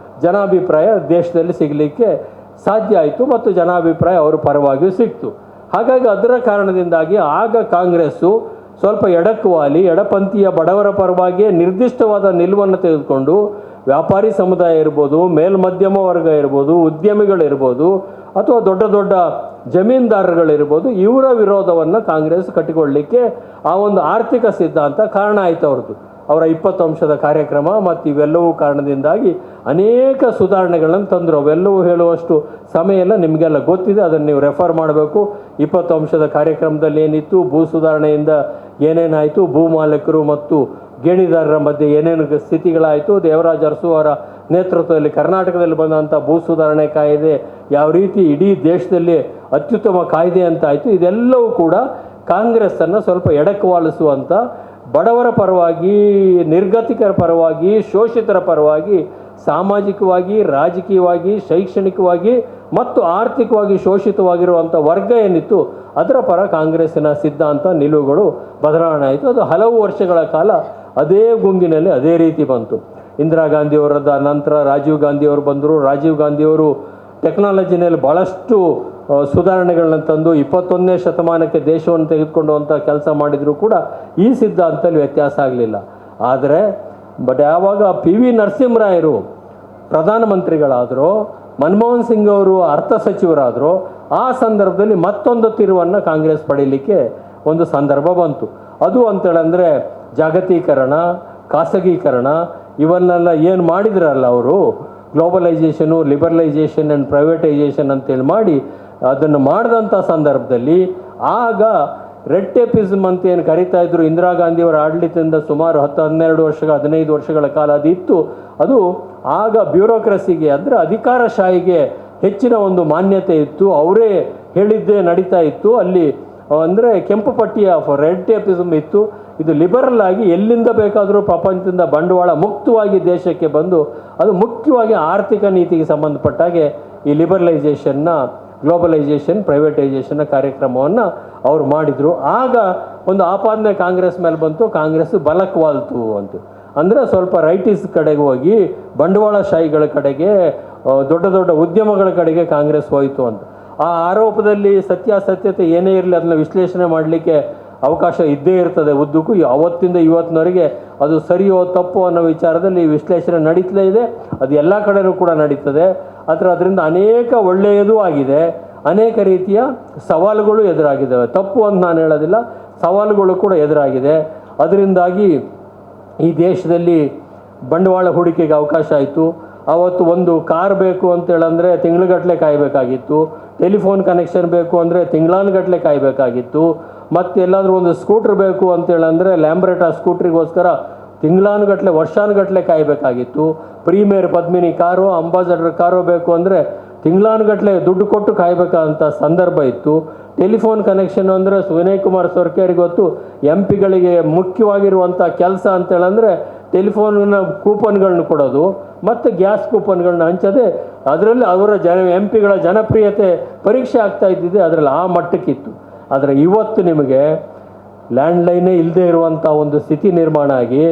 ಜನಾಭಿಪ್ರಾಯ ದೇಶದಲ್ಲಿ ಸಿಗಲಿಕ್ಕೆ ಸಾಧ್ಯ ಆಯಿತು ಮತ್ತು ಜನಾಭಿಪ್ರಾಯ ಅವರ ಪರವಾಗಿಯೂ ಸಿಕ್ತು. ಹಾಗಾಗಿ ಅದರ ಕಾರಣದಿಂದಾಗಿ ಆಗ ಕಾಂಗ್ರೆಸ್ಸು ಸ್ವಲ್ಪ ಎಡಕ್ಕೆ ವಾಲಿ, ಎಡಪಂಥೀಯ ಬಡವರ ಪರವಾಗಿಯೇ ನಿರ್ದಿಷ್ಟವಾದ ನಿಲುವನ್ನು ತೆಗೆದುಕೊಂಡು ವ್ಯಾಪಾರಿ ಸಮುದಾಯ ಇರ್ಬೋದು, ಮೇಲ್ಮಧ್ಯಮ ವರ್ಗ ಇರ್ಬೋದು, ಉದ್ಯಮಿಗಳಿರ್ಬೋದು, ಅಥವಾ ದೊಡ್ಡ ದೊಡ್ಡ ಜಮೀನ್ದಾರಗಳಿರ್ಬೋದು, ಇವರ ವಿರೋಧವನ್ನು ಕಾಂಗ್ರೆಸ್ ಕಟ್ಟಿಕೊಳ್ಳಲಿಕ್ಕೆ ಆ ಒಂದು ಆರ್ಥಿಕ ಸಿದ್ಧಾಂತ ಕಾರಣ ಆಯಿತು ಅವ್ರದ್ದು. ಅವರ 20 ಅಂಶದ ಕಾರ್ಯಕ್ರಮ ಮತ್ತು ಇವೆಲ್ಲವೂ ಕಾರಣದಿಂದಾಗಿ ಅನೇಕ ಸುಧಾರಣೆಗಳನ್ನು ತಂದರು. ಅವೆಲ್ಲವೂ ಹೇಳುವಷ್ಟು ಸಮಯ ಎಲ್ಲ ನಿಮಗೆಲ್ಲ ಗೊತ್ತಿದೆ, ಅದನ್ನು ನೀವು ರೆಫರ್ ಮಾಡಬೇಕು. 20 ಅಂಶದ ಕಾರ್ಯಕ್ರಮದಲ್ಲಿ ಏನಿತ್ತು, ಭೂ ಸುಧಾರಣೆಯಿಂದ ಏನೇನಾಯಿತು, ಭೂ ಮಾಲೀಕರು ಮತ್ತು ಗೇಣಿದಾರರ ಮಧ್ಯೆ ಏನೇನು ಸ್ಥಿತಿಗಳಾಯಿತು, ದೇವರಾಜ ಅರಸು ಅವರ ನೇತೃತ್ವದಲ್ಲಿ ಕರ್ನಾಟಕದಲ್ಲಿ ಬಂದಂಥ ಭೂ ಸುಧಾರಣೆ ಕಾಯ್ದೆ ಯಾವ ರೀತಿ ಇಡೀ ದೇಶದಲ್ಲಿ ಅತ್ಯುತ್ತಮ ಕಾಯ್ದೆ ಅಂತ ಆಯಿತು. ಇದೆಲ್ಲವೂ ಕೂಡ ಕಾಂಗ್ರೆಸ್ಸನ್ನು ಸ್ವಲ್ಪ ಎಡಕ್ಕೆ ವಾಲಿಸುವಂಥ, ಬಡವರ ಪರವಾಗಿ, ನಿರ್ಗತಿಕರ ಪರವಾಗಿ, ಶೋಷಿತರ ಪರವಾಗಿ, ಸಾಮಾಜಿಕವಾಗಿ, ರಾಜಕೀಯವಾಗಿ, ಶೈಕ್ಷಣಿಕವಾಗಿ ಮತ್ತು ಆರ್ಥಿಕವಾಗಿ ಶೋಷಿತವಾಗಿರುವಂಥ ವರ್ಗ ಏನಿತ್ತು ಅದರ ಪರ ಕಾಂಗ್ರೆಸ್ಸಿನ ಸಿದ್ಧಾಂತ, ನಿಲುವುಗಳು ಬದಲಾವಣೆ ಆಯಿತು. ಅದು ಹಲವು ವರ್ಷಗಳ ಕಾಲ ಅದೇ ಗುಂಗಿನಲ್ಲಿ ಅದೇ ರೀತಿ ಬಂತು. ಇಂದಿರಾ ಗಾಂಧಿಯವರದ ನಂತರ ರಾಜೀವ್ ಗಾಂಧಿಯವರು ಬಂದರು. ರಾಜೀವ್ ಗಾಂಧಿಯವರು ಟೆಕ್ನಾಲಜಿನಲ್ಲಿ ಭಾಳಷ್ಟು ಸುಧಾರಣೆಗಳನ್ನ ತಂದು 21ನೇ ಶತಮಾನಕ್ಕೆ ದೇಶವನ್ನು ತೆಗೆದುಕೊಂಡುವಂಥ ಕೆಲಸ ಮಾಡಿದರೂ ಕೂಡ ಈ ಸಿದ್ಧಾಂತದಲ್ಲಿ ವ್ಯತ್ಯಾಸ ಆಗಲಿಲ್ಲ. ಆದರೆ ಯಾವಾಗ PV ನರಸಿಂಹರಾಯರು ಪ್ರಧಾನಮಂತ್ರಿಗಳಾದರೂ, ಮನಮೋಹನ್ ಸಿಂಗ್ ಅವರು ಅರ್ಥ ಸಚಿವರಾದರು, ಆ ಸಂದರ್ಭದಲ್ಲಿ ಮತ್ತೊಂದು ತಿರುವನ್ನು ಕಾಂಗ್ರೆಸ್ ಪಡೀಲಿಕ್ಕೆ ಒಂದು ಸಂದರ್ಭ ಬಂತು. ಅದು ಅಂತೇಳಂದರೆ ಜಾಗತೀಕರಣ, ಖಾಸಗೀಕರಣ ಇವನ್ನೆಲ್ಲ ಏನು ಮಾಡಿದ್ರಲ್ಲ ಅವರು, ಗ್ಲೋಬಲೈಜೇಷನು, ಲಿಬರಲೈಜೇಷನ್ ಆ್ಯಂಡ್ ಪ್ರೈವೇಟೈಜೇಷನ್ ಅಂತೇಳಿ ಮಾಡಿ ಅದನ್ನು ಮಾಡಿದಂಥ ಸಂದರ್ಭದಲ್ಲಿ ಆಗ ರೆಡ್ ಟೇಪಿಸಮ್ ಅಂತ ಏನು ಕರೀತಾ ಇದ್ರು, ಇಂದಿರಾ ಗಾಂಧಿಯವರ ಆಡಳಿತದಿಂದ ಸುಮಾರು 10-12 ವರ್ಷಗಳ 15 ವರ್ಷಗಳ ಕಾಲ ಅದಿತ್ತು. ಅದು ಆಗ ಬ್ಯೂರೋಕ್ರಸಿಗೆ ಅಂದರೆ ಅಧಿಕಾರಶಾಹಿಗೆ ಹೆಚ್ಚಿನ ಒಂದು ಮಾನ್ಯತೆ ಇತ್ತು, ಅವರೇ ಹೇಳಿದ್ದೇ ನಡೀತಾ ಇತ್ತು. ಅಲ್ಲಿ ಅಂದರೆ ಕೆಂಪು ಪಟ್ಟಿಯ ರೆಡ್ ಟೇಪಿಸಮ್ ಇತ್ತು. ಇದು ಲಿಬರಲ್ ಆಗಿ ಎಲ್ಲಿಂದ ಬೇಕಾದರೂ ಪ್ರಪಂಚದಿಂದ ಬಂಡವಾಳ ಮುಕ್ತವಾಗಿ ದೇಶಕ್ಕೆ ಬಂದು, ಅದು ಮುಖ್ಯವಾಗಿ ಆರ್ಥಿಕ ನೀತಿಗೆ ಸಂಬಂಧಪಟ್ಟಾಗೆ ಈ ಲಿಬರಲೈಸೇಷನ್ನ, ಗ್ಲೋಬಲೈಸೇಷನ್, ಪ್ರೈವೇಟೈಸೇಷನ್ನ ಕಾರ್ಯಕ್ರಮವನ್ನು ಅವರು ಮಾಡಿದರು. ಆಗ ಒಂದು ಆಪಾದನೆ ಕಾಂಗ್ರೆಸ್ ಮೇಲೆ ಬಂತು, ಕಾಂಗ್ರೆಸ್ ಬಲಕ್ಕೆ ವಾಲ್ತು ಅಂತ. ಅಂದರೆ ಸ್ವಲ್ಪ ರೈಟಿಸ್ ಕಡೆಗೆ ಹೋಗಿ ಬಂಡವಾಳಶಾಹಿಗಳ ಕಡೆಗೆ, ದೊಡ್ಡ ದೊಡ್ಡ ಉದ್ಯಮಗಳ ಕಡೆಗೆ ಕಾಂಗ್ರೆಸ್ ಹೋಯಿತು ಅಂತ. ಆ ಆರೋಪದಲ್ಲಿ ಸತ್ಯಾಸತ್ಯತೆ ಏನೇ ಇರಲಿ ಅದನ್ನ ವಿಶ್ಲೇಷಣೆ ಮಾಡಲಿಕ್ಕೆ ಅವಕಾಶ ಇದ್ದೇ ಇರ್ತದೆ ಉದ್ದಕ್ಕೂ. ಅವತ್ತಿಂದ ಇವತ್ತಿನವರೆಗೆ ಅದು ಸರಿಯೋ ತಪ್ಪೋ ಅನ್ನೋ ವಿಚಾರದಲ್ಲಿ ವಿಶ್ಲೇಷಣೆ ನಡೀತಲೇ ಇದೆ. ಅದು ಎಲ್ಲ ಕಡೆಯೂ ಕೂಡ ನಡೀತದೆ. ಅದರಿಂದ ಅನೇಕ ಒಳ್ಳೆಯದೂ ಆಗಿದೆ, ಅನೇಕ ರೀತಿಯ ಸವಾಲುಗಳು ಎದುರಾಗಿದ್ದಾವೆ. ತಪ್ಪು ಅಂತ ನಾನು ಹೇಳೋದಿಲ್ಲ, ಸವಾಲುಗಳು ಕೂಡ ಎದುರಾಗಿದೆ. ಅದರಿಂದಾಗಿ ಈ ದೇಶದಲ್ಲಿ ಬಂಡವಾಳ ಹೂಡಿಕೆಗೆ ಅವಕಾಶ ಆಯಿತು. ಆವತ್ತು ಒಂದು ಕಾರ್ ಬೇಕು ಅಂತೇಳಂದರೆ ತಿಂಗಳುಗಟ್ಟಲೆ ಕಾಯಬೇಕಾಗಿತ್ತು, ಟೆಲಿಫೋನ್ ಕನೆಕ್ಷನ್ ಬೇಕು ಅಂದರೆ ತಿಂಗಳಾನುಗಟ್ಟಲೆ ಕಾಯಬೇಕಾಗಿತ್ತು, ಮತ್ತು ಎಲ್ಲಾದರೂ ಒಂದು ಸ್ಕೂಟ್ರ್ ಬೇಕು ಅಂತೇಳಂದರೆ ಲ್ಯಾಂಬ್ರೆಟಾ ಸ್ಕೂಟ್ರಿಗೋಸ್ಕರ ತಿಂಗಳಾನುಗಟ್ಟಲೆ ವರ್ಷಾನುಗಟ್ಟಲೆ ಕಾಯಬೇಕಾಗಿತ್ತು. Premier Padmini car, Ambassador car ಬೇಕು ಅಂದರೆ ತಿಂಗಳಾನುಗಟ್ಟಲೆ ದುಡ್ಡು ಕೊಟ್ಟು ಕಾಯಬೇಕಾದಂಥ ಸಂದರ್ಭ ಇತ್ತು. ಟೆಲಿಫೋನ್ ಕನೆಕ್ಷನ್ ಅಂದರೆ ವಿನಯ್ ಕುಮಾರ್ ಸೊರಕೆಯರಿಗೆ ಗೊತ್ತು, ಎಂ ಪಿಗಳಿಗೆ ಮುಖ್ಯವಾಗಿರುವಂಥ ಕೆಲಸ ಅಂತೇಳಂದರೆ ಟೆಲಿಫೋನ್ನ ಕೂಪನ್ಗಳನ್ನ ಕೊಡೋದು ಮತ್ತು ಗ್ಯಾಸ್ ಕೂಪನ್ಗಳನ್ನ ಹಂಚೋದೆ. ಅದರಲ್ಲಿ ಅವರ ಎಂ ಪಿಗಳ ಜನಪ್ರಿಯತೆ ಪರೀಕ್ಷೆ ಆಗ್ತಾ ಇದ್ದಿದೆ, ಅದರಲ್ಲಿ ಆ ಮಟ್ಟಕ್ಕಿತ್ತು. ಆದರೆ ಇವತ್ತು ನಿಮಗೆ ಲ್ಯಾಂಡ್ಲೈನೇ ಇಲ್ಲದೆ ಇರುವಂಥ ಒಂದು ಸ್ಥಿತಿ ನಿರ್ಮಾಣ ಆಗಿ,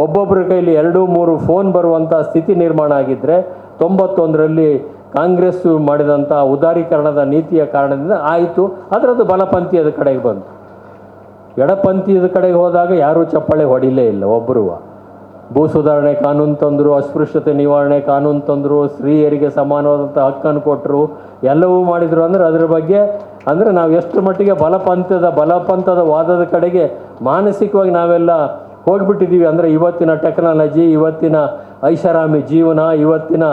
ಒಬ್ಬೊಬ್ಬರ ಕೈಲಿ 2-3 ಫೋನ್ ಬರುವಂಥ ಸ್ಥಿತಿ ನಿರ್ಮಾಣ ಆಗಿದ್ದರೆ 91ರಲ್ಲಿ ಕಾಂಗ್ರೆಸ್ಸು ಮಾಡಿದಂಥ ಉದಾರೀಕರಣದ ನೀತಿಯ ಕಾರಣದಿಂದ ಆಯಿತು. ಅದರದ್ದು ಬಲಪಂಥೀಯದ ಕಡೆಗೆ ಬಂತು. ಎಡಪಂಥೀಯದ ಕಡೆಗೆ ಹೋದಾಗ ಯಾರೂ ಚಪ್ಪಾಳೆ ಹೊಡಿಲೇ ಇಲ್ಲ. ಒಬ್ಬರು ಭೂ ಸುಧಾರಣೆ ಕಾನೂನು ತಂದರು, ಅಸ್ಪೃಶ್ಯತೆ ನಿವಾರಣೆ ಕಾನೂನು ತಂದರು, ಸ್ತ್ರೀಯರಿಗೆ ಸಮಾನವಾದಂಥ ಹಕ್ಕನ್ನು ಕೊಟ್ಟರು, ಎಲ್ಲವೂ ಮಾಡಿದರು. ಅಂದರೆ ಅದರ ಬಗ್ಗೆ ಅಂದರೆ ನಾವು ಎಷ್ಟು ಮಟ್ಟಿಗೆ ಬಲಪಂಥದ ವಾದದ ಕಡೆಗೆ ಮಾನಸಿಕವಾಗಿ ನಾವೆಲ್ಲ ಹೋಗಿಬಿಟ್ಟಿದ್ದೀವಿ. ಅಂದರೆ ಇವತ್ತಿನ ಟೆಕ್ನಾಲಜಿ, ಇವತ್ತಿನ ಐಷಾರಾಮಿ ಜೀವನ, ಇವತ್ತಿನ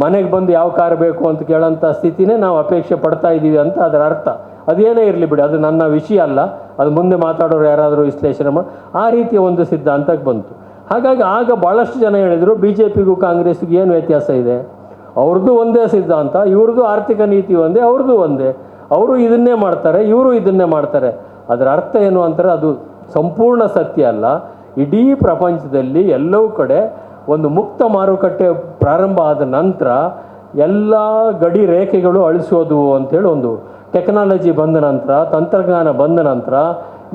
ಮನೆಗೆ ಬಂದು ಯಾವ ಕಾರ್ ಬೇಕು ಅಂತ ಕೇಳೋಂಥ ಸ್ಥಿತಿನೇ ನಾವು ಅಪೇಕ್ಷೆ ಪಡ್ತಾ ಇದ್ದೀವಿ ಅಂತ ಅದರ ಅರ್ಥ. ಅದೇನೇ ಇರಲಿ ಬಿಡಿ, ಅದು ನನ್ನ ವಿಷಯ ಅಲ್ಲ, ಅದು ಮುಂದೆ ಮಾತಾಡೋರು ಯಾರಾದರೂ ವಿಶ್ಲೇಷಣೆ ಮಾಡಿ ಆ ರೀತಿಯ ಒಂದು ಸಿದ್ಧಾಂತಕ್ಕೆ ಬಂತು. ಹಾಗಾಗಿ ಆಗ ಭಾಳಷ್ಟು ಜನ ಹೇಳಿದರು ಬಿ ಜೆ ಪಿಗೂ ಕಾಂಗ್ರೆಸ್ಗೂ ಏನು ವ್ಯತ್ಯಾಸ ಇದೆ, ಅವ್ರದ್ದು ಒಂದೇ ಸಿದ್ಧಾಂತ, ಇವ್ರದ್ದು ಆರ್ಥಿಕ ನೀತಿ ಒಂದೇ, ಅವ್ರದ್ದು ಒಂದೇ, ಅವರು ಇದನ್ನೇ ಮಾಡ್ತಾರೆ, ಇವರು ಇದನ್ನೇ ಮಾಡ್ತಾರೆ. ಅದರ ಅರ್ಥ ಏನು ಅಂತಾರೆ, ಅದು ಸಂಪೂರ್ಣ ಸತ್ಯ ಅಲ್ಲ. ಇಡೀ ಪ್ರಪಂಚದಲ್ಲಿ ಎಲ್ಲವೂ ಕಡೆ ಒಂದು ಮುಕ್ತ ಮಾರುಕಟ್ಟೆ ಪ್ರಾರಂಭ ಆದ ನಂತರ ಎಲ್ಲ ಗಡಿ ರೇಖೆಗಳು ಅಳಿಸೋದು ಅಂಥೇಳಿ ಒಂದು ಟೆಕ್ನಾಲಜಿ ಬಂದ ನಂತರ, ತಂತ್ರಜ್ಞಾನ ಬಂದ ನಂತರ,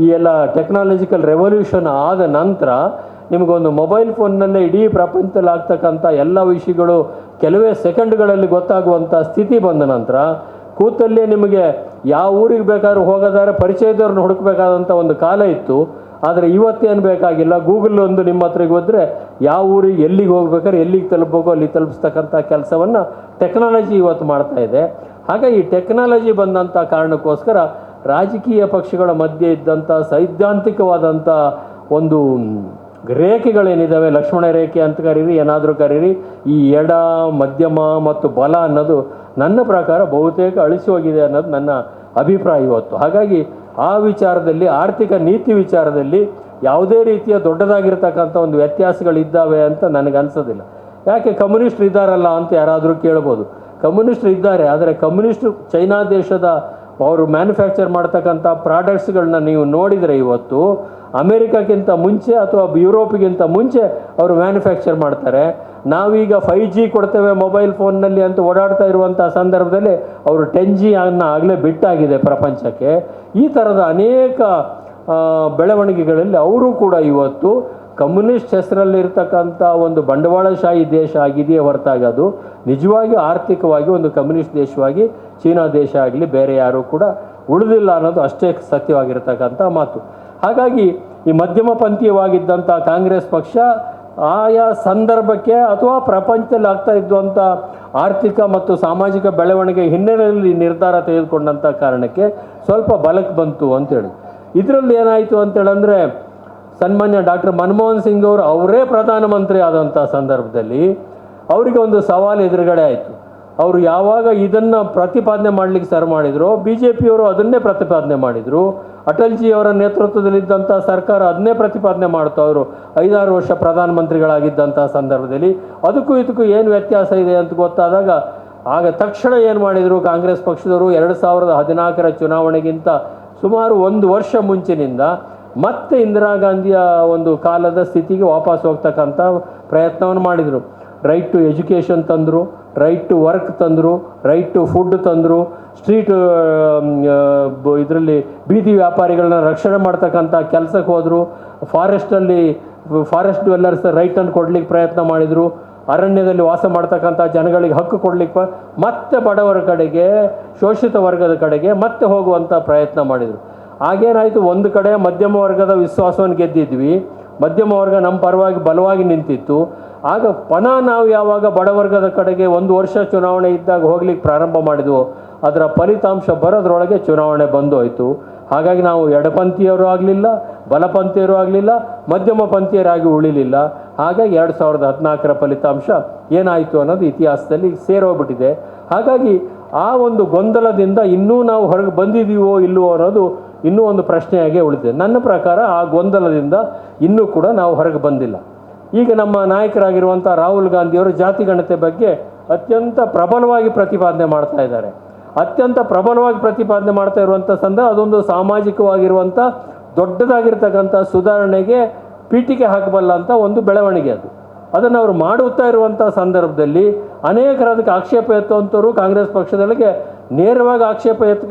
ಈ ಎಲ್ಲ ಟೆಕ್ನಾಲಜಿಕಲ್ ರೆವಲ್ಯೂಷನ್ ಆದ ನಂತರ ನಿಮಗೊಂದು ಮೊಬೈಲ್ ಫೋನ್ನಲ್ಲೇ ಇಡೀ ಪ್ರಪಂಚದಲ್ಲಿ ಆಗ್ತಕ್ಕಂಥ ಎಲ್ಲ ವಿಷಯಗಳು ಕೆಲವೇ ಸೆಕೆಂಡ್ಗಳಲ್ಲಿ ಗೊತ್ತಾಗುವಂಥ ಸ್ಥಿತಿ ಬಂದ ನಂತರ, ಕೂತಲ್ಲೇ ನಿಮಗೆ ಯಾವ ಊರಿಗೆ ಬೇಕಾದ್ರೂ ಹೋಗೋದಾದ್ರೆ ಪರಿಚಯದವ್ರನ್ನ ಹುಡುಕಬೇಕಾದಂಥ ಒಂದು ಕಾಲ ಇತ್ತು. ಆದರೆ ಇವತ್ತೇನು ಬೇಕಾಗಿಲ್ಲ, ಗೂಗಲ್ ಒಂದು ನಿಮ್ಮ ಹತ್ರಕ್ಕೆ ಹೋದರೆ ಯಾವ ಊರಿಗೆ ಎಲ್ಲಿಗೆ ಹೋಗ್ಬೇಕಾದ್ರೆ ಎಲ್ಲಿಗೆ ತಲುಪಬೇಕು ಅಲ್ಲಿ ತಲುಪಿಸ್ತಕ್ಕಂಥ ಕೆಲಸವನ್ನು ಟೆಕ್ನಾಲಜಿ ಇವತ್ತು ಮಾಡ್ತಾ ಇದೆ. ಹಾಗಾಗಿ ಈ ಟೆಕ್ನಾಲಜಿ ಬಂದಂಥ ಕಾರಣಕ್ಕೋಸ್ಕರ ರಾಜಕೀಯ ಪಕ್ಷಗಳ ಮಧ್ಯೆ ಇದ್ದಂಥ ಸೈದ್ಧಾಂತಿಕವಾದಂಥ ಒಂದು ರೇಖೆಗಳೇನಿದ್ದಾವೆ, ಲಕ್ಷ್ಮಣ ರೇಖೆ ಅಂತ ಕರೀರಿ, ಏನಾದರೂ ಕರೀರಿ, ಈ ಎಡ, ಮಧ್ಯಮ ಮತ್ತು ಬಲ ಅನ್ನೋದು ನನ್ನ ಪ್ರಕಾರ ಬಹುತೇಕ ಅಳಿಸಿ ಹೋಗಿದೆ ಅನ್ನೋದು ನನ್ನ ಅಭಿಪ್ರಾಯ ಇವತ್ತು. ಹಾಗಾಗಿ ಆ ವಿಚಾರದಲ್ಲಿ, ಆರ್ಥಿಕ ನೀತಿ ವಿಚಾರದಲ್ಲಿ ಯಾವುದೇ ರೀತಿಯ ದೊಡ್ಡದಾಗಿರ್ತಕ್ಕಂಥ ಒಂದು ವ್ಯತ್ಯಾಸಗಳಿದ್ದಾವೆ ಅಂತ ನನಗನ್ಸೋದಿಲ್ಲ. ಯಾಕೆ ಕಮ್ಯುನಿಸ್ಟ್ರು ಇದ್ದಾರಲ್ಲ ಅಂತ ಯಾರಾದರೂ ಕೇಳ್ಬೋದು. ಕಮ್ಯುನಿಸ್ಟ್ರು ಇದ್ದಾರೆ, ಆದರೆ ಕಮ್ಯುನಿಸ್ಟ್ರು ಚೈನಾ ದೇಶದ ಅವರು ಮ್ಯಾನುಫ್ಯಾಕ್ಚರ್ ಮಾಡ್ತಕ್ಕಂಥ ಪ್ರಾಡಕ್ಟ್ಸ್ಗಳನ್ನ ನೀವು ನೋಡಿದರೆ ಇವತ್ತು ಅಮೇರಿಕಾಕ್ಕಿಂತ ಮುಂಚೆ ಅಥವಾ ಯುರೋಪಿಗಿಂತ ಮುಂಚೆ ಅವರು ಮ್ಯಾನುಫ್ಯಾಕ್ಚರ್ ಮಾಡ್ತಾರೆ. ನಾವೀಗ 5G ಕೊಡ್ತೇವೆ ಮೊಬೈಲ್ ಫೋನ್ನಲ್ಲಿ ಅಂತ ಓಡಾಡ್ತಾ ಇರುವಂಥ ಸಂದರ್ಭದಲ್ಲಿ ಅವರು 10G ಆಗಲೇ ಬಿಟ್ಟಾಗಿದೆ ಪ್ರಪಂಚಕ್ಕೆ. ಈ ಥರದ ಅನೇಕ ಬೆಳವಣಿಗೆಗಳಲ್ಲಿ ಅವರು ಕೂಡ ಇವತ್ತು ಕಮ್ಯುನಿಸ್ಟ್ ಹೆಸರಲ್ಲಿರ್ತಕ್ಕಂಥ ಒಂದು ಬಂಡವಾಳಶಾಹಿ ದೇಶ ಆಗಿದೆಯೇ ಹೊರತಾಗಿ ಅದು ನಿಜವಾಗಿ ಆರ್ಥಿಕವಾಗಿ ಒಂದು ಕಮ್ಯುನಿಸ್ಟ್ ದೇಶವಾಗಿ ಚೀನಾ ದೇಶ ಆಗಲಿ ಬೇರೆ ಯಾರೂ ಕೂಡ ಉಳಿದಿಲ್ಲ ಅನ್ನೋದು ಅಷ್ಟೇ ಸತ್ಯವಾಗಿರ್ತಕ್ಕಂಥ ಮಾತು. ಹಾಗಾಗಿ ಈ ಮಧ್ಯಮ ಪಂಥೀಯವಾಗಿದ್ದಂಥ ಕಾಂಗ್ರೆಸ್ ಪಕ್ಷ ಆಯಾ ಸಂದರ್ಭಕ್ಕೆ ಅಥವಾ ಪ್ರಪಂಚದಲ್ಲಿ ಆಗ್ತಾ ಇದ್ದಂಥ ಆರ್ಥಿಕ ಮತ್ತು ಸಾಮಾಜಿಕ ಬೆಳವಣಿಗೆ ಹಿನ್ನೆಲೆಯಲ್ಲಿ ನಿರ್ಧಾರ ತೆಗೆದುಕೊಂಡಂಥ ಕಾರಣಕ್ಕೆ ಸ್ವಲ್ಪ ಬಲಕ್ಕೆ ಬಂತು ಅಂತೇಳಿ. ಇದರಲ್ಲಿ ಏನಾಯಿತು ಅಂತೇಳಂದರೆ ಸನ್ಮಾನ್ಯ ಡಾಕ್ಟರ್ ಮನಮೋಹನ್ ಸಿಂಗ್ ಅವರೇ ಪ್ರಧಾನಮಂತ್ರಿ ಆದಂಥ ಸಂದರ್ಭದಲ್ಲಿ ಅವರಿಗೆ ಒಂದು ಸವಾಲು ಎದುರುಗಡೆ ಆಯಿತು. ಅವರು ಯಾವಾಗ ಇದನ್ನು ಪ್ರತಿಪಾದನೆ ಮಾಡಲಿಕ್ಕೆ ಸರ್ ಮಾಡಿದ್ರು, ಬಿ ಜೆ ಪಿಯವರು ಅದನ್ನೇ ಪ್ರತಿಪಾದನೆ ಮಾಡಿದರು. ಅಟಲ್ಜಿಯವರ ನೇತೃತ್ವದಲ್ಲಿದ್ದಂಥ ಸರ್ಕಾರ ಅದನ್ನೇ ಪ್ರತಿಪಾದನೆ ಮಾಡ್ತು. ಅವರು 5-6 ವರ್ಷ ಪ್ರಧಾನಮಂತ್ರಿಗಳಾಗಿದ್ದಂಥ ಸಂದರ್ಭದಲ್ಲಿ ಅದಕ್ಕೂ ಇದಕ್ಕೂ ಏನು ವ್ಯತ್ಯಾಸ ಇದೆ ಅಂತ ಗೊತ್ತಾದಾಗ ಆಗ ತಕ್ಷಣ ಏನು ಮಾಡಿದರು ಕಾಂಗ್ರೆಸ್ ಪಕ್ಷದವರು 2014ರ ಚುನಾವಣೆಗಿಂತ ಸುಮಾರು 1 ವರ್ಷ ಮುಂಚಿನಿಂದ ಮತ್ತೆ ಇಂದಿರಾ ಗಾಂಧಿಯ ಒಂದು ಕಾಲದ ಸ್ಥಿತಿಗೆ ವಾಪಸ್ ಹೋಗ್ತಕ್ಕಂಥ ಪ್ರಯತ್ನವನ್ನು ಮಾಡಿದರು. ರೈಟ್ ಟು ಎಜುಕೇಷನ್ ತಂದರು, ರೈಟ್ ಟು ವರ್ಕ್ ತಂದರು, ರೈಟ್ ಟು ಫುಡ್ ತಂದರು, ಸ್ಟ್ರೀಟ್ ಇದರಲ್ಲಿ ಬೀದಿ ವ್ಯಾಪಾರಿಗಳನ್ನ ರಕ್ಷಣೆ ಮಾಡ್ತಕ್ಕಂಥ ಕೆಲಸಕ್ಕೆ ಹೋದರು. ಫಾರೆಸ್ಟ್ ಡ್ವೆಲ್ಲರ್ಸ್ ರೈಟನ್ನು ಕೊಡ್ಲಿಕ್ಕೆ ಪ್ರಯತ್ನ ಮಾಡಿದರು. ಅರಣ್ಯದಲ್ಲಿ ವಾಸ ಮಾಡ್ತಕ್ಕಂಥ ಜನಗಳಿಗೆ ಹಕ್ಕು ಕೊಡ್ಲಿಕ್ಕೆ ಮತ್ತೆ ಬಡವರ ಕಡೆಗೆ, ಶೋಷಿತ ವರ್ಗದ ಕಡೆಗೆ ಮತ್ತೆ ಹೋಗುವಂಥ ಪ್ರಯತ್ನ ಮಾಡಿದರು. ಆಗೇನಾಯಿತು, ಒಂದು ಕಡೆ ಮಧ್ಯಮ ವರ್ಗದ ವಿಶ್ವಾಸವನ್ನು ಗೆದ್ದಿದ್ವಿ, ಮಧ್ಯಮ ವರ್ಗ ನಮ್ಮ ಪರವಾಗಿ ಬಲವಾಗಿ ನಿಂತಿತ್ತು. ಆಗ ಪುನಃ ನಾವು ಯಾವಾಗ ಬಡವರ್ಗದ ಕಡೆಗೆ 1 ವರ್ಷ ಚುನಾವಣೆ ಇದ್ದಾಗ ಹೋಗ್ಲಿಕ್ಕೆ ಪ್ರಾರಂಭ ಮಾಡಿದ್ವು, ಅದರ ಫಲಿತಾಂಶ ಬರೋದ್ರೊಳಗೆ ಚುನಾವಣೆ ಬಂದು ಹೋಯಿತು. ಹಾಗಾಗಿ ನಾವು ಎಡಪಂಥೀಯರು ಆಗಲಿಲ್ಲ, ಬಲಪಂಥೀಯರು ಆಗಲಿಲ್ಲ, ಮಧ್ಯಮ ಪಂಥೀಯರಾಗಿ ಉಳಿಲಿಲ್ಲ. ಹಾಗಾಗಿ 2014ರ ಫಲಿತಾಂಶ ಏನಾಯಿತು ಅನ್ನೋದು ಇತಿಹಾಸದಲ್ಲಿ ಸೇರೋಗ್ಬಿಟ್ಟಿದೆ. ಹಾಗಾಗಿ ಆ ಒಂದು ಗೊಂದಲದಿಂದ ಇನ್ನೂ ನಾವು ಹೊರಗೆ ಬಂದಿದ್ದೀವೋ ಇಲ್ಲವೋ ಅನ್ನೋದು ಇನ್ನೂ ಒಂದು ಪ್ರಶ್ನೆಯಾಗೇ ಉಳಿದಿದೆ. ನನ್ನ ಪ್ರಕಾರ ಆ ಗೊಂದಲದಿಂದ ಇನ್ನೂ ಕೂಡ ನಾವು ಹೊರಗೆ ಬಂದಿಲ್ಲ. ಈಗ ನಮ್ಮ ನಾಯಕರಾಗಿರುವಂಥ ರಾಹುಲ್ ಗಾಂಧಿಯವರು ಜಾತಿಗಣತೆ ಬಗ್ಗೆ ಅತ್ಯಂತ ಪ್ರಬಲವಾಗಿ ಪ್ರತಿಪಾದನೆ ಮಾಡ್ತಾ ಇದ್ದಾರೆ. ಅತ್ಯಂತ ಪ್ರಬಲವಾಗಿ ಪ್ರತಿಪಾದನೆ ಮಾಡ್ತಾ ಇರುವಂಥ ಸಂದರ್ಭ ಅದೊಂದು ಸಾಮಾಜಿಕವಾಗಿರುವಂಥ ದೊಡ್ಡದಾಗಿರ್ತಕ್ಕಂಥ ಸುಧಾರಣೆಗೆ ಪೀಠಿಕೆ ಹಾಕಬಲ್ಲ ಅಂತ ಒಂದು ಬೆಳವಣಿಗೆ ಅದು. ಅದನ್ನು ಅವರು ಮಾಡುತ್ತಾ ಇರುವಂಥ ಸಂದರ್ಭದಲ್ಲಿ ಅನೇಕರು ಅದಕ್ಕೆ ಆಕ್ಷೇಪ ಎತ್ತುವಂಥವ್ರು ಕಾಂಗ್ರೆಸ್ ಪಕ್ಷದೊಳಗೆ ನೇರವಾಗಿ ಆಕ್ಷೇಪ